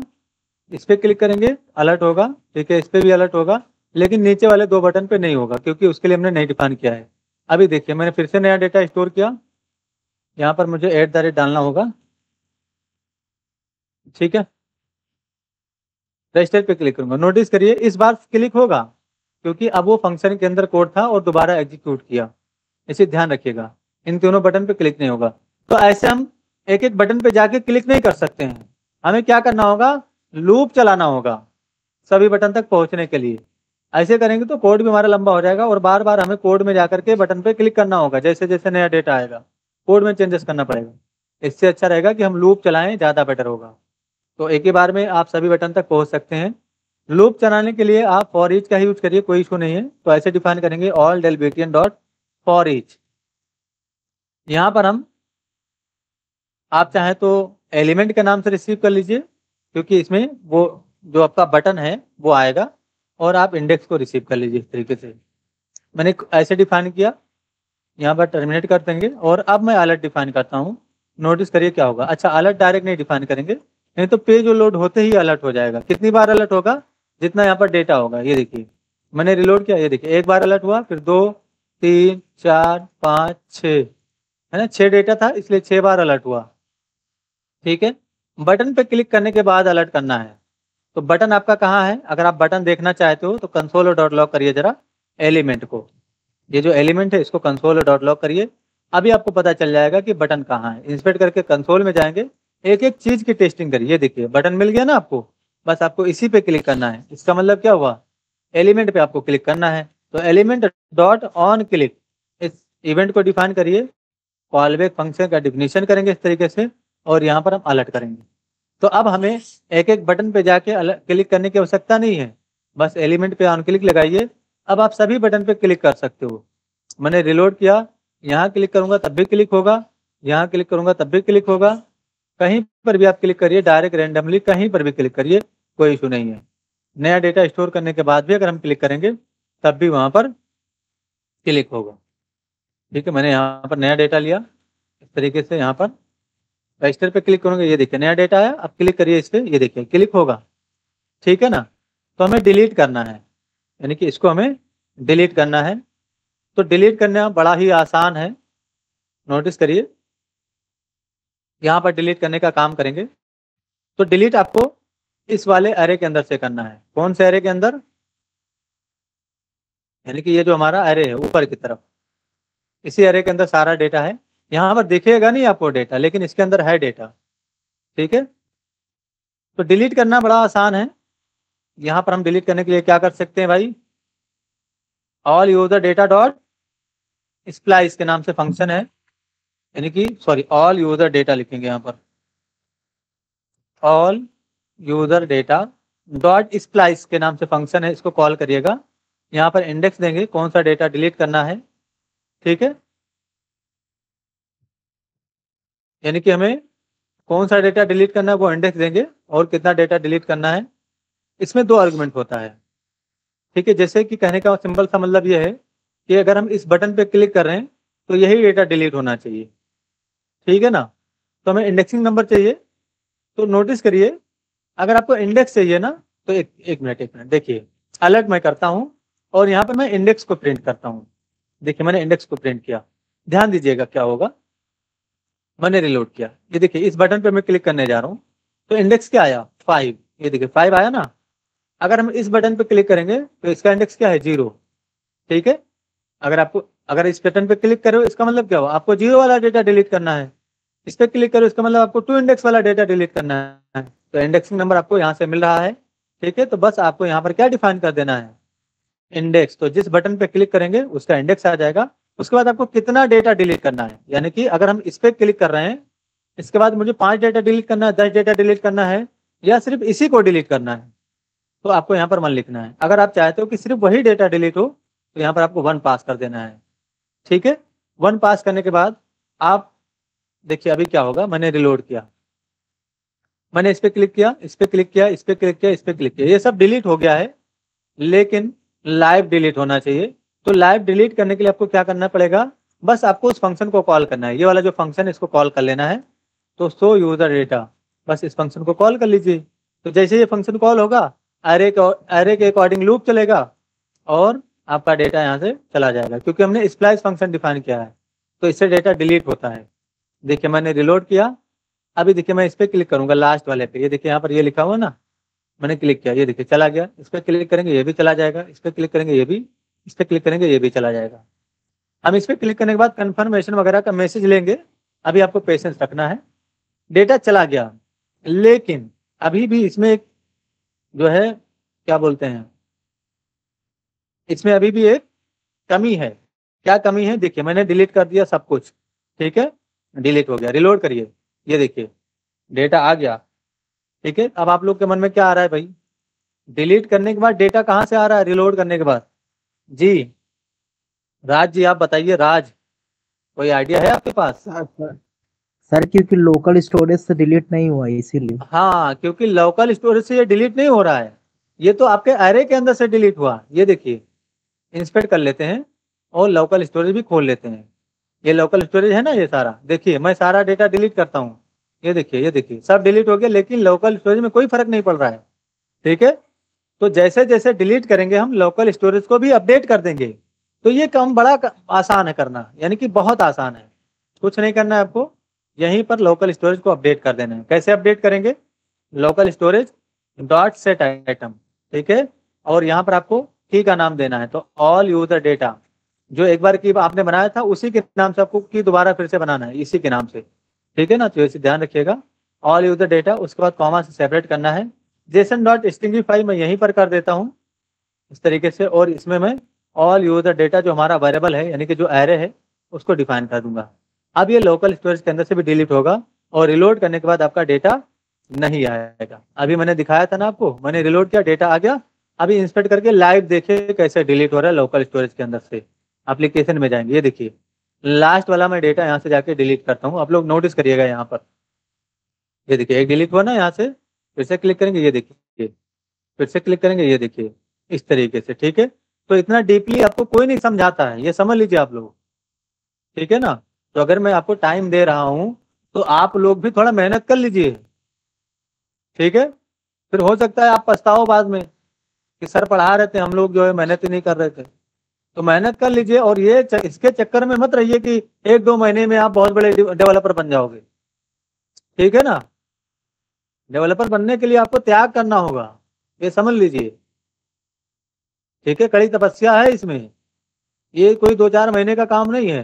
इस पर क्लिक करेंगे अलर्ट होगा, ठीक है, इस पर भी अलर्ट होगा, लेकिन नीचे वाले 2 बटन पे नहीं होगा क्योंकि उसके लिए हमने नहीं डिफाइन किया है। अभी देखिए मैंने फिर से नया डेटा स्टोर किया, यहाँ पर मुझे @ डालना होगा, ठीक है, रजिस्टर पे क्लिक करूंगा। नोटिस करिए इस बार क्लिक होगा क्योंकि अब वो फंक्शन के अंदर कोड था और दोबारा एग्जीक्यूट किया, इसे ध्यान रखिएगा, इन दोनों बटन पे क्लिक नहीं होगा। तो ऐसे हम एक एक बटन पे जाके क्लिक नहीं कर सकते हैं, हमें क्या करना होगा, लूप चलाना होगा सभी बटन तक पहुंचने के लिए। ऐसे करेंगे तो कोड भी हमारा लंबा हो जाएगा और बार बार हमें कोड में जाकर के बटन पे क्लिक करना होगा, जैसे जैसे नया डेटा आएगा कोड में चेंजेस करना पड़ेगा। इससे अच्छा रहेगा कि हम लूप चलाएं, ज़्यादा बेटर होगा। तो एक ही बार में आप सभी बटन तक पहुंच सकते हैं। लूप चलाने के लिए आप फॉर ईच का यूज करिए, कोई इशू नहीं है। तो ऐसे डिफाइन करेंगे all del BTN dot for each. यहाँ पर हम आप चाहें तो एलिमेंट के नाम से रिसीव कर लीजिए, क्योंकि इसमें वो जो आपका बटन है वो आएगा, और आप इंडेक्स को रिसीव कर लीजिए इस तरीके से। मैंने ऐसे डिफाइन किया, यहाँ पर टर्मिनेट कर देंगे, और अब मैं अलर्ट डिफाइन करता हूँ। नोटिस करिए क्या होगा। अच्छा, अलर्ट डायरेक्ट नहीं डिफाइन करेंगे, नहीं तो पेज लोड होते ही अलर्ट हो जाएगा। कितनी बार अलर्ट होगा? जितना यहाँ पर डेटा होगा। ये देखिए मैंने रिलोड किया, ये देखिए एक बार अलर्ट हुआ, फिर 2 3 4 5 6, है ना, 6 डेटा था इसलिए 6 बार अलर्ट हुआ। ठीक है, बटन पे क्लिक करने के बाद अलर्ट करना है। तो बटन आपका कहाँ है? अगर आप बटन देखना चाहते हो तो कंसोल और डॉट लॉक करिए जरा एलिमेंट को। ये जो एलिमेंट है इसको कंसोल और डॉट लॉक करिए। अभी आपको पता चल जाएगा कि बटन कहाँ है। इंस्पेक्ट करके कंसोल में जाएंगे, एक एक चीज की टेस्टिंग करिए। ये देखिए बटन मिल गया ना आपको, बस आपको इसी पे क्लिक करना है। इसका मतलब क्या हुआ? एलिमेंट पे आपको क्लिक करना है। तो एलिमेंट डॉट ऑन क्लिक, इस इवेंट को डिफाइन करिए। कॉलबैक फंक्शन का डिफिनीशन करेंगे इस तरीके से, और यहाँ पर हम अलर्ट करेंगे। तो अब हमें एक एक बटन पे जाके क्लिक करने की आवश्यकता नहीं है, बस एलिमेंट पे ऑन क्लिक लगाइए। अब आप सभी बटन पे क्लिक कर सकते हो। मैंने रिलोड किया, यहाँ क्लिक करूंगा तब भी क्लिक होगा, यहाँ क्लिक करूंगा तब भी क्लिक होगा। कहीं पर भी आप क्लिक करिए, डायरेक्ट रैंडमली कहीं पर भी क्लिक करिए, कोई इशू नहीं है। नया डेटा स्टोर करने के बाद भी अगर हम क्लिक करेंगे तब भी वहां पर क्लिक होगा। ठीक है, मैंने यहाँ पर नया डेटा लिया, इस तरीके से यहाँ पर रजिस्टर पे क्लिक करूंगा, ये देखिए नया डेटा आया। अब क्लिक करिए इस पे, ये देखिए क्लिक होगा। ठीक है ना। तो हमें डिलीट करना है, यानी कि इसको हमें डिलीट करना है। तो डिलीट करना बड़ा ही आसान है। नोटिस करिए, यहाँ पर डिलीट करने का काम करेंगे। तो डिलीट आपको इस वाले एरे के अंदर से करना है। कौन से एरे के अंदर? यानी कि ये जो हमारा एरे है ऊपर की तरफ, इसी एरे के अंदर सारा डेटा है। यहाँ पर दिखेगा नहीं आपको डेटा, लेकिन इसके अंदर है डेटा। ठीक है, तो डिलीट करना बड़ा आसान है। यहाँ पर हम डिलीट करने के लिए क्या कर सकते हैं भाई? All user data dot splice के नाम से फंक्शन है, यानी कि सॉरी ऑल यूजर डेटा लिखेंगे यहाँ पर। All user data dot splice के नाम से फंक्शन है, इसको कॉल करिएगा। यहाँ पर इंडेक्स देंगे कौन सा डेटा डिलीट करना है। ठीक है, यानी कि हमें कौन सा डेटा डिलीट करना है वो इंडेक्स देंगे, और कितना डेटा डिलीट करना है। इसमें 2 आर्गुमेंट होता है। ठीक है, जैसे कि कहने का सिंपल सा मतलब ये है कि अगर हम इस बटन पे क्लिक कर रहे हैं तो यही डेटा डिलीट होना चाहिए। ठीक है ना। तो हमें इंडेक्सिंग नंबर चाहिए। तो नोटिस करिए, अगर आपको इंडेक्स चाहिए ना तो एक मिनट देखिए, अलर्ट मैं करता हूँ और यहाँ पर मैं इंडेक्स को प्रिंट करता हूँ। देखिए मैंने इंडेक्स को प्रिंट किया, ध्यान दीजिएगा क्या होगा। मैंने रिलोड किया, ये देखिए इस बटन पे मैं क्लिक करने जा रहा हूँ तो इंडेक्स क्या आया? 5। ये देखिए 5 आया ना। अगर हम इस बटन पे क्लिक करेंगे तो इसका इंडेक्स क्या है? 0। ठीक है, अगर इस बटन पे क्लिक करो इसका मतलब क्या हुआ? आपको 0 वाला डेटा डिलीट करना है। इस पे क्लिक करो इसका मतलब आपको 2 इंडेक्स वाला डेटा डिलीट करना है। तो इंडेक्सिंग नंबर आपको यहाँ से मिल रहा है। ठीक है, तो बस आपको यहाँ पर क्या डिफाइन कर देना है? इंडेक्स। तो जिस बटन पे क्लिक करेंगे उसका इंडेक्स आ जाएगा। उसके बाद आपको कितना डेटा डिलीट करना है, यानी कि अगर हम इस पे क्लिक कर रहे हैं, इसके बाद मुझे 5 डेटा डिलीट करना है, 10 डेटा डिलीट करना है, या सिर्फ इसी को डिलीट करना है, तो आपको यहाँ पर 1 लिखना है। अगर आप चाहते हो कि सिर्फ वही डेटा डिलीट हो तो यहाँ पर आपको 1 पास कर देना है। ठीक है, 1 पास करने के बाद आप देखिए अभी क्या होगा। मैंने रिलोड किया, मैंने इस पे क्लिक किया, इस पे क्लिक किया, इस पे क्लिक किया, इस पे क्लिक किया, ये सब डिलीट हो गया है, लेकिन लाइव डिलीट होना चाहिए। तो लाइव डिलीट करने के लिए आपको क्या करना पड़ेगा? बस आपको उस फंक्शन को कॉल करना है। ये वाला जो फंक्शन है इसको कॉल कर लेना है। तो शो यूजर डेटा, बस इस फंक्शन को कॉल कर लीजिए। तो जैसे ये फंक्शन कॉल होगा, एरे के अकॉर्डिंग लूप चलेगा और आपका डेटा यहाँ से चला जाएगा, क्योंकि हमने स्प्लाइस फंक्शन डिफाइन किया है। तो इससे डेटा डिलीट होता है। देखिए मैंने रिलोड किया, अभी देखिए मैं इस पे क्लिक करूंगा लास्ट वाले पे, ये देखिए यहाँ पर ये लिखा हुआ ना, मैंने क्लिक किया, ये देखिए चला गया। इस पे क्लिक करेंगे ये भी चला जाएगा, इस पे क्लिक करेंगे ये भी, इस पे क्लिक करेंगे ये भी चला जाएगा। हम इस पे क्लिक करने के बाद कंफर्मेशन वगैरह का मैसेज लेंगे। अभी आपको पेशेंस रखना है। डेटा चला गया, लेकिन अभी भी इसमें एक जो है क्या बोलते हैं, इसमें अभी भी एक कमी है। क्या कमी है? देखिए मैंने डिलीट कर दिया सब कुछ। ठीक है, डिलीट हो गया। रिलोड करिए, ये देखिए डेटा आ गया। ठीक है, अब आप लोग के मन में क्या आ रहा है भाई? डिलीट करने के बाद डेटा कहाँ से आ रहा है? रिलोड करने के बाद। जी राज जी आप बताइए, राज कोई आइडिया है आपके पास? सर सर क्योंकि लोकल स्टोरेज से डिलीट नहीं हुआ है इसीलिए। हाँ, क्योंकि लोकल स्टोरेज से ये डिलीट नहीं हो रहा है, ये तो आपके एरे के अंदर से डिलीट हुआ। ये देखिए, इंस्पेक्ट कर लेते हैं और लोकल स्टोरेज भी खोल लेते हैं। ये लोकल स्टोरेज है ना, ये सारा देखिए, मैं सारा डेटा डिलीट करता हूँ। ये देखिए सब डिलीट हो गया, लेकिन लोकल स्टोरेज में कोई फर्क नहीं पड़ रहा है। ठीक है, तो जैसे जैसे डिलीट करेंगे हम लोकल स्टोरेज को भी अपडेट कर देंगे। तो ये काम बड़ा आसान है करना, यानी कि बहुत आसान है, कुछ नहीं करना है आपको, यहीं पर लोकल स्टोरेज को अपडेट कर देना है। कैसे अपडेट करेंगे? Local storage dot set item, ठीक है, और यहाँ पर आपको की का नाम देना है। तो ऑल यूजर डेटा, जो एक बार की आपने बनाया था उसी के नाम से आपको की दोबारा फिर से बनाना है, इसी के नाम से। ठीक है ना, तो इसे ध्यान रखिएगा। ऑल यूजर डेटा, उसके बाद कॉमा से सेपरेट करना है। जेसन डॉट स्ट्रिंगिफाई मैं यहीं पर कर देता हूँ इस तरीके से, और इसमें मैं ऑल यूजर डेटा जो हमारा वेरिएबल है, यानी कि जो एरे है, उसको डिफाइन कर दूंगा। अब ये लोकल स्टोरेज के अंदर से भी डिलीट होगा, और रिलोड करने के बाद आपका डेटा नहीं आएगा। अभी मैंने दिखाया था ना आपको, मैंने रिलोड किया, डेटा आ गया। अभी इंस्पेक्ट करके लाइव देखिए कैसे डिलीट हो रहा है लोकल स्टोरेज के अंदर से। एप्लीकेशन में जाएंगे, ये देखिए लास्ट वाला मैं डेटा यहाँ से जाके डिलीट करता हूँ। आप लोग नोटिस करिएगा यहाँ पर, ये देखिए एक डिलीट हुआ ना, यहाँ से फिर से क्लिक करेंगे, ये देखिए फिर से क्लिक करेंगे, ये देखिए इस तरीके से। ठीक है, तो इतना डीपली आपको कोई नहीं समझाता है, ये समझ लीजिए आप लोग। ठीक है ना, तो अगर मैं आपको टाइम दे रहा हूँ तो आप लोग भी थोड़ा मेहनत कर लीजिए। ठीक है, फिर हो सकता है आप पछताओ बाद में कि सर पढ़ा रहे थे, हम लोग जो है मेहनत ही नहीं कर रहे थे। तो मेहनत कर लीजिए, और ये इसके चक्कर में मत रहिए कि 1-2 महीने में आप बहुत बड़े डेवलपर बन जाओगे। ठीक है ना, डेवलपर बनने के लिए आपको त्याग करना होगा, ये समझ लीजिए। ठीक है, कड़ी तपस्या है इसमें, ये कोई 2-4 महीने का काम नहीं है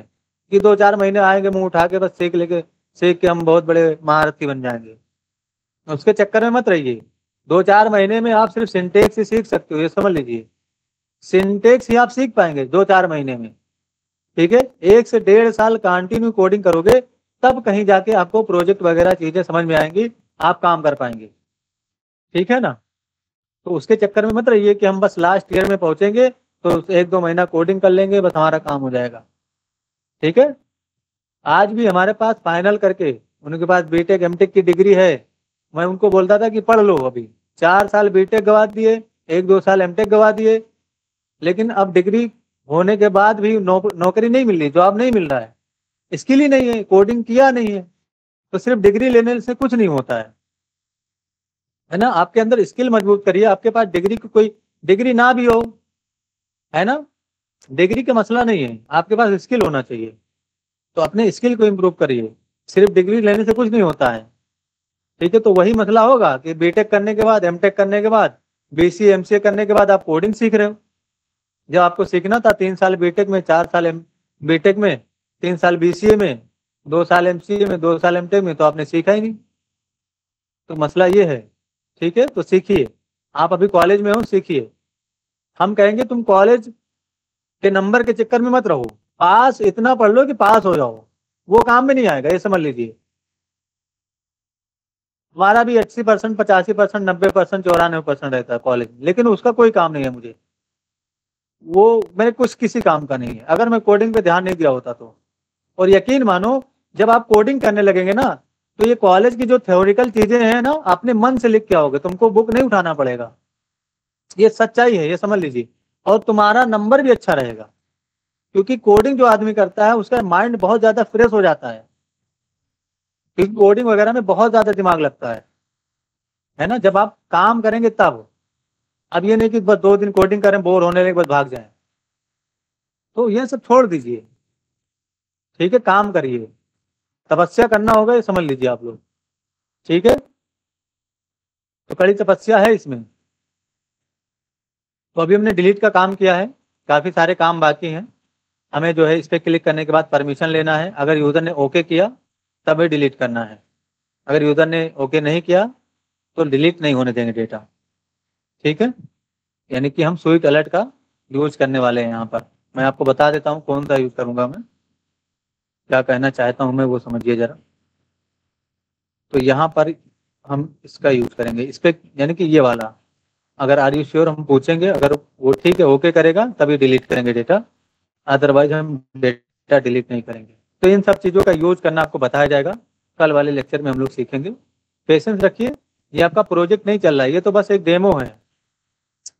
कि 2-4 महीने आएंगे मुंह उठा के बस सीख के हम बहुत बड़े महारथी बन जाएंगे। उसके चक्कर में मत रहिए। 2-4 महीने में आप सिर्फ सिंटेक्स ही सीख सकते हो, ये समझ लीजिए। सिंटेक्स ही आप सीख पाएंगे 2-4 महीने में। ठीक है, 1 से 1.5 साल कंटिन्यू कोडिंग करोगे, तब कहीं जाके आपको प्रोजेक्ट वगैरह चीजें समझ में आएंगी, आप काम कर पाएंगे। ठीक है ना, तो उसके चक्कर में मत रहिए कि हम बस लास्ट ईयर में पहुंचेंगे तो 1-2 महीना कोडिंग कर लेंगे, बस हमारा काम हो जाएगा। ठीक है, आज भी हमारे पास फाइनल करके उनके पास बीटेक एमटेक की डिग्री है, मैं उनको बोलता था कि पढ़ लो। अभी 4 साल बीटेक गवा दिए, 1-2 साल एमटेक गवा दिए, लेकिन अब डिग्री होने के बाद भी नौकरी नहीं मिल रही, जॉब नहीं मिल रहा है, स्किल ही नहीं है, कोडिंग किया नहीं है। तो सिर्फ डिग्री लेने से कुछ नहीं होता है ना। आपके अंदर स्किल मजबूत करिए। आपके पास डिग्री की कोई डिग्री ना भी हो, है ना, डिग्री का मसला नहीं है, आपके पास स्किल होना चाहिए। तो अपने स्किल को इम्प्रूव करिए, सिर्फ डिग्री लेने से कुछ नहीं होता है। ठीक है, तो वही मसला होगा कि बीटेक करने के बाद, एमटेक करने के बाद, बीसीए एमसीए करने के बाद आप कोडिंग सीख रहे हो। जब आपको सीखना था 3 साल बीटेक में, 4 साल बीटेक में, 3 साल बीसीए में, 2 साल एमसीए में, 2 साल एमटेक में, तो आपने सीखा ही नहीं। तो मसला ये है। ठीक है, तो सीखिए। आप अभी कॉलेज में हो, सीखिए। हम कहेंगे तुम कॉलेज के नंबर के चक्कर में मत रहो, पास इतना पढ़ लो कि पास हो जाओ, वो काम में नहीं आएगा, ये समझ लीजिए। हमारा भी 80%, 85%, 90%, 94% रहता है कॉलेज में, लेकिन उसका कोई काम नहीं है मुझे, वो मेरे कुछ किसी काम का नहीं है, अगर मैं कोडिंग पे ध्यान नहीं दिया होता तो। और यकीन मानो, जब आप कोडिंग करने लगेंगे ना, तो ये कॉलेज की जो थ्योरिकल चीजें हैं ना, अपने मन से लिख के आओगे, तुमको बुक नहीं उठाना पड़ेगा। ये सच्चाई है, ये समझ लीजिए। और तुम्हारा नंबर भी अच्छा रहेगा, क्योंकि कोडिंग जो आदमी करता है उसका माइंड बहुत ज्यादा फ्रेश हो जाता है, क्योंकि कोडिंग वगैरह में बहुत ज्यादा दिमाग लगता है ना, जब आप काम करेंगे तब। अब ये नहीं कि बस 2 दिन कोडिंग करें, बोर होने लगे, बस भाग जाएं। तो ये सब छोड़ दीजिए। ठीक है, काम करिए, तपस्या करना होगा, ये समझ लीजिए आप लोग। ठीक है, तो कड़ी तपस्या है इसमें। तो अभी हमने डिलीट का काम किया है, काफी सारे काम बाकी हैं। हमें जो है इस पर क्लिक करने के बाद परमिशन लेना है, अगर यूजर ने ओके किया तभी डिलीट करना है। अगर यूजर ने ओके नहीं किया तो डिलीट नहीं होने देंगे डेटा। ठीक है, यानी कि हम स्वीट अलर्ट का यूज करने वाले हैं। यहाँ पर मैं आपको बता देता हूँ कौन सा यूज करूंगा, मैं क्या कहना चाहता हूँ मैं, वो समझिए जरा। तो यहाँ पर हम इसका यूज करेंगे, इस पे, यानी कि ये वाला, अगर आर यू श्योर हम पूछेंगे, अगर वो ठीक है ओके करेगा तभी डिलीट करेंगे डेटा, अदरवाइज हम डेटा डिलीट नहीं करेंगे। तो इन सब चीजों का यूज करना आपको बताया जाएगा। कल वाले लेक्चर में हम लोग सीखेंगे। पेशेंस रखिए, ये आपका प्रोजेक्ट नहीं चल रहा है, ये तो बस एक डेमो है।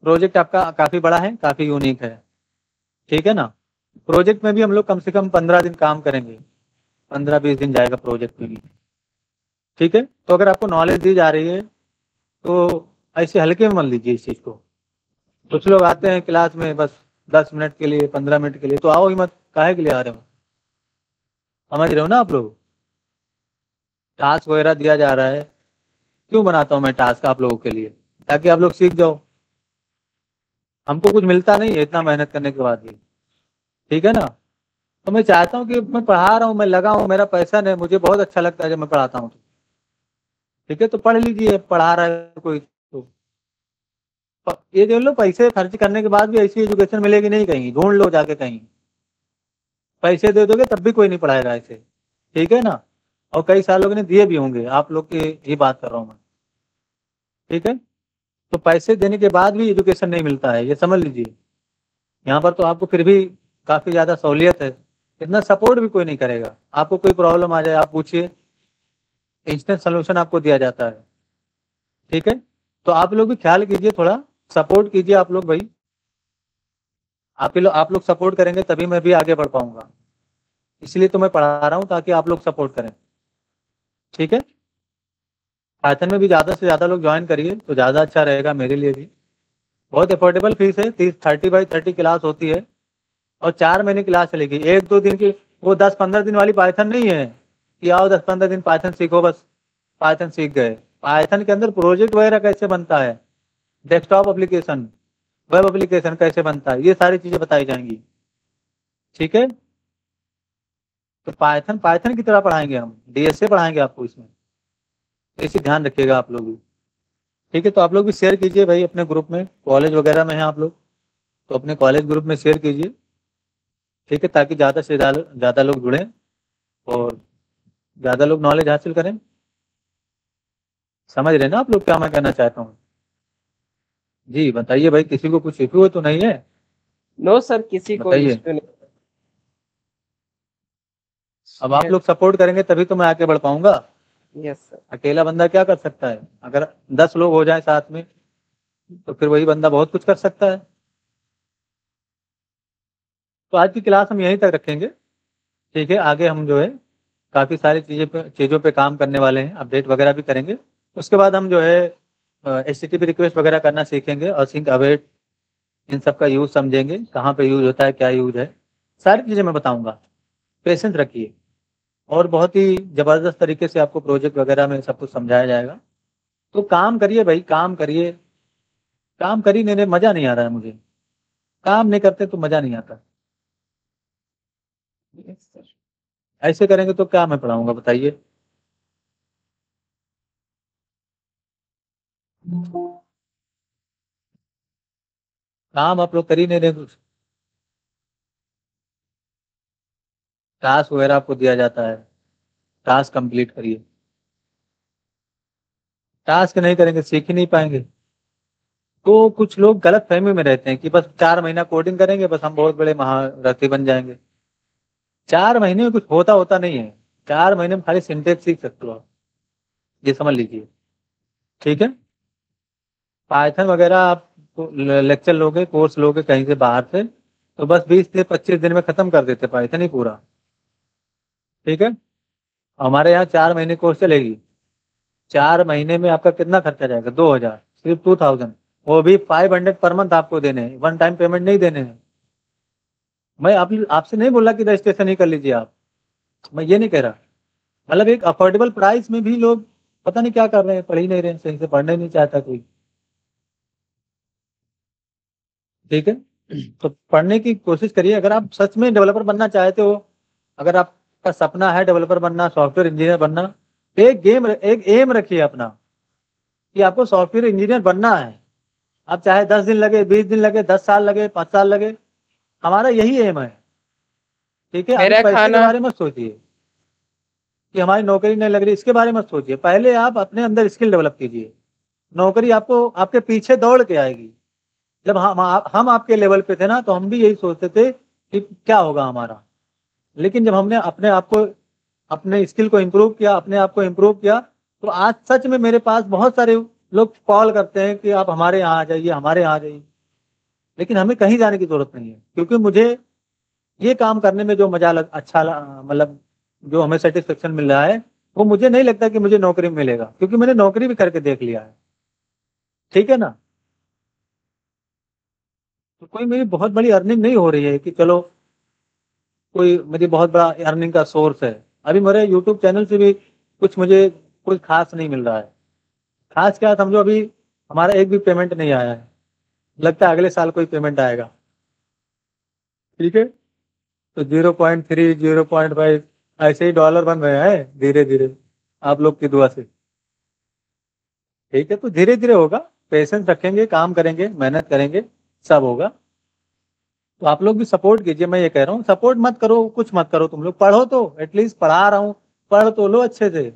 प्रोजेक्ट आपका काफ़ी बड़ा है, काफ़ी यूनिक है, ठीक है ना। प्रोजेक्ट में भी हम लोग कम से कम 15 दिन काम करेंगे, 15-20 दिन जाएगा प्रोजेक्ट में भी, ठीक है। तो अगर आपको नॉलेज दी जा रही है तो ऐसे हल्के में मत लीजिए इस चीज़ को। कुछ लोग आते हैं क्लास में बस 10 मिनट के लिए, 15 मिनट के लिए, तो आओ ही मत, काहे के लिए आ रहे हो, समझ रहे हो ना आप लोग। टास्क वगैरह दिया जा रहा है, क्यों बनाता हूँ मैं टास्क आप लोगों के लिए, ताकि आप लोग सीख जाओ। हमको कुछ मिलता नहीं है इतना मेहनत करने के बाद भी, ठीक है ना। तो मैं चाहता हूँ कि मैं पढ़ा रहा हूँ, मैं लगा हूँ, मेरा पैसा नहीं, मुझे बहुत अच्छा लगता है जब मैं पढ़ाता हूँ, ठीक है। तो पढ़ लीजिए, पढ़ा रहा है कोई तो ये देख लो, पैसे खर्च करने के बाद भी ऐसी एजुकेशन मिलेगी नहीं कहीं, ढूंढ लो जाके कहीं। पैसे दे दोगे तब भी कोई नहीं पढ़ाएगा ऐसे, ठीक है ना। और कई साल लोगों ने दिए भी होंगे, आप लोग की ये बात कर रहा हूँ मैं, ठीक है। तो पैसे देने के बाद भी एजुकेशन नहीं मिलता है, ये समझ लीजिए। यहाँ पर तो आपको फिर भी काफ़ी ज़्यादा सहूलियत है, इतना सपोर्ट भी कोई नहीं करेगा। आपको कोई प्रॉब्लम आ जाए, आप पूछिए, इंस्टेंट सोल्यूशन आपको दिया जाता है, ठीक है। तो आप लोग भी ख्याल कीजिए, थोड़ा सपोर्ट कीजिए आप लोग भाई। आप लोग सपोर्ट करेंगे तभी मैं भी आगे बढ़ पाऊंगा, इसलिए तो मैं पढ़ा रहा हूँ ताकि आप लोग सपोर्ट करें, ठीक है। पाइथन में भी ज़्यादा से ज़्यादा लोग ज्वाइन करिए तो ज़्यादा अच्छा रहेगा मेरे लिए भी। बहुत अफोर्डेबल फीस है, 30 क्लास होती है और 4 महीने क्लास चलेगी। 1-2 दिन की, वो 10-15 दिन वाली पाइथन नहीं है कि आओ 10-15 दिन पाइथन सीखो बस पाइथन सीख गए। पाइथन के अंदर प्रोजेक्ट वगैरह कैसे बनता है, डेस्कटॉप एप्लीकेशन, वेब एप्लीकेशन कैसे बनता है, ये सारी चीज़ें बताई जाएंगी, ठीक है। तो पाइथन पाइथन की तरह पढ़ाएंगे हम, डीएसए पढ़ाएंगे आपको इसमें, इसे ध्यान रखिएगा आप लोग भी, ठीक है। तो आप लोग भी शेयर कीजिए भाई अपने ग्रुप में, कॉलेज वगैरह में हैं आप लोग तो अपने कॉलेज ग्रुप में शेयर कीजिए, ठीक है, ताकि ज़्यादा से ज़्यादा लोग जुड़ें और ज़्यादा लोग नॉलेज हासिल करें। समझ रहे ना आप लोग क्या मैं कहना चाहता हूँ। जी बताइए भाई, किसी को कुछ इशू तो नहीं है? नो सर, किसी को बताइए। इश्यू नहीं। अब आप लोग सपोर्ट करेंगे तभी तो मैं आगे बढ़ पाऊंगा। Yes sir. अकेला बंदा क्या कर सकता है, अगर 10 लोग हो जाए साथ में तो फिर वही बंदा बहुत कुछ कर सकता है। तो आज की क्लास हम यहीं तक रखेंगे, ठीक है। आगे हम जो है काफ़ी सारी चीज़ों पे काम करने वाले हैं, अपडेट वगैरह भी करेंगे। उसके बाद हम जो है HTTP रिक्वेस्ट वगैरह करना सीखेंगे और सिंक अवेट, इन सब का यूज़ समझेंगे, कहाँ पे यूज़ होता है, क्या यूज़ है, सारी चीज़ें मैं बताऊंगा। पेशेंस रखिए और बहुत ही ज़बरदस्त तरीके से आपको प्रोजेक्ट वगैरह में सब कुछ समझाया जाएगा। तो काम करिए भाई, काम करिए, काम करिए, नहीं मज़ा नहीं आ रहा है मुझे, काम नहीं करते तो मज़ा नहीं आता। Yes sir. ऐसे करेंगे तो क्या मैं पढ़ाऊंगा बताइए। काम आप लोग कर ही नहीं रहे कुछ, टास्क वगैरह आपको दिया जाता है, टास्क कंप्लीट करिए। टास्क नहीं करेंगे सीख ही नहीं पाएंगे। तो कुछ लोग गलत फहमी में रहते हैं कि बस 4 महीना कोडिंग करेंगे बस हम बहुत बड़े महारथी बन जाएंगे। 4 महीने में कुछ होता होता नहीं है, 4 महीने में खाली सिंटेक्स सीख सकते हो आप, ये समझ लीजिए, ठीक है। पाइथन वगैरह आप लेक्चर लोगे, कोर्स लोगे कहीं से बाहर से, तो बस 20 से 25 दिन में खत्म कर देते पाइथन ही पूरा, ठीक है। हमारे यहाँ 4 महीने कोर्स चलेगी, 4 महीने में आपका कितना खर्चा जाएगा, 2000, सिर्फ 2000, वो भी 500 पर मंथ आपको देने हैं, वन टाइम पेमेंट नहीं देने हैं। मैं आपसे नहीं बोला कि रजिस्ट्रेशन ही कर लीजिए आप, मैं ये नहीं कह रहा। मतलब एक अफोर्डेबल प्राइस में भी लोग पता नहीं क्या कर रहे हैं, पढ़ ही नहीं रहे हैं, सही से पढ़ना ही नहीं चाहता कोई, ठीक है। तो पढ़ने की कोशिश करिए, अगर आप सच में डेवलपर बनना चाहते हो, अगर आपका सपना है डेवलपर बनना, सॉफ्टवेयर इंजीनियर बनना, तो एक एम रखिए अपना कि आपको सॉफ्टवेयर इंजीनियर बनना है। अब चाहे 10 दिन लगे, 20 दिन लगे, 10 साल लगे, 5 साल लगे, हमारा यही एम है, ठीक है। अभी मेरा पैसे के खाना। बारे में सोचिए कि हमारी नौकरी नहीं लग रही, इसके बारे में सोचिए, पहले आप अपने अंदर स्किल डेवलप कीजिए। नौकरी आपको आपके पीछे दौड़ के आएगी। जब हम आपके लेवल पे थे ना, तो हम भी यही सोचते थे कि क्या होगा हमारा, लेकिन जब हमने अपने आप को अपने स्किल को इम्प्रूव किया, अपने आप को इम्प्रूव किया, तो आज सच में मेरे पास बहुत सारे लोग कॉल करते हैं कि आप हमारे यहाँ आ जाइए, हमारे यहाँ आ जाइए। लेकिन हमें कहीं जाने की जरूरत नहीं है, क्योंकि मुझे ये काम करने में जो मतलब जो हमें सेटिस्फेक्शन मिल रहा है, वो मुझे नहीं लगता कि मुझे नौकरी में मिलेगा, क्योंकि मैंने नौकरी भी करके देख लिया है। ठीक है ना। तो कोई मेरी बहुत बड़ी अर्निंग नहीं हो रही है कि चलो कोई मेरी बहुत बड़ा अर्निंग का सोर्स है। अभी मेरे यूट्यूब चैनल से भी कुछ खास नहीं मिल रहा है। खास क्या समझो, अभी हमारा एक भी पेमेंट नहीं आया है। लगता है अगले साल कोई पेमेंट आएगा। ठीक है। तो 0.3 0.5 ऐसे ही डॉलर बन रहे हैं धीरे धीरे, आप लोग की दुआ से। ठीक है, तो धीरे धीरे होगा। पेशेंस रखेंगे, काम करेंगे, मेहनत करेंगे, सब होगा। तो आप लोग भी सपोर्ट कीजिए। मैं ये कह रहा हूँ, सपोर्ट मत करो, कुछ मत करो, तुम लोग पढ़ो तो, एटलीस्ट पढ़ा रहा हूँ, पढ़ तो लो अच्छे से।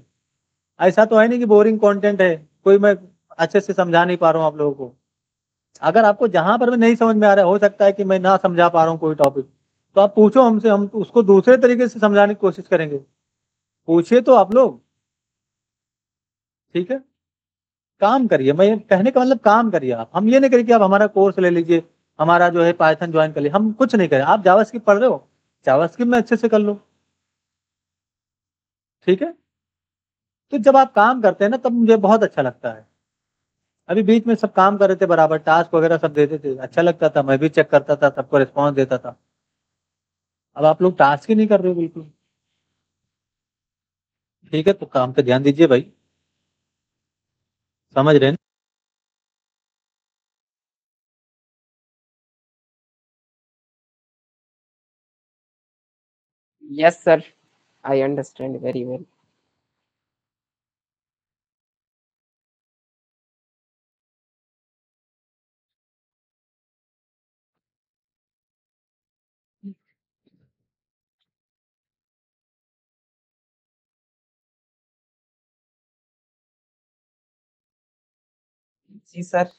ऐसा तो है नहीं कि बोरिंग कंटेंट है, कोई मैं अच्छे से समझा नहीं पा रहा हूँ आप लोगों को। अगर आपको जहां पर भी नहीं समझ में आ रहा है, हो सकता है कि मैं ना समझा पा रहा हूँ कोई टॉपिक, तो आप पूछो हमसे, हम उसको दूसरे तरीके से समझाने की कोशिश करेंगे। पूछिए तो आप लोग। ठीक है। काम करिए, मैं कहने का मतलब काम करिए आप। हम ये नहीं करिए कि आप हमारा कोर्स ले लीजिए, हमारा जो है पाइथन ज्वाइन कर लीजिए। हम कुछ नहीं करें। आप जावास्क्रिप्ट पढ़ रहे हो, जावास्क्रिप्ट में अच्छे से कर लो। ठीक है। तो जब आप काम करते हैं ना, तब मुझे बहुत अच्छा लगता है। अभी बीच में सब काम कर रहे थे बराबर, टास्क वगैरह सब देते थे, अच्छा लगता था, मैं भी चेक करता था, सबको रिस्पॉन्स देता था। अब आप लोग टास्क ही नहीं कर रहे हो बिल्कुल। ठीक है, तो काम पे ध्यान दीजिए भाई। समझ रहे हैं। Yes, sir. I understand very well. जी सर।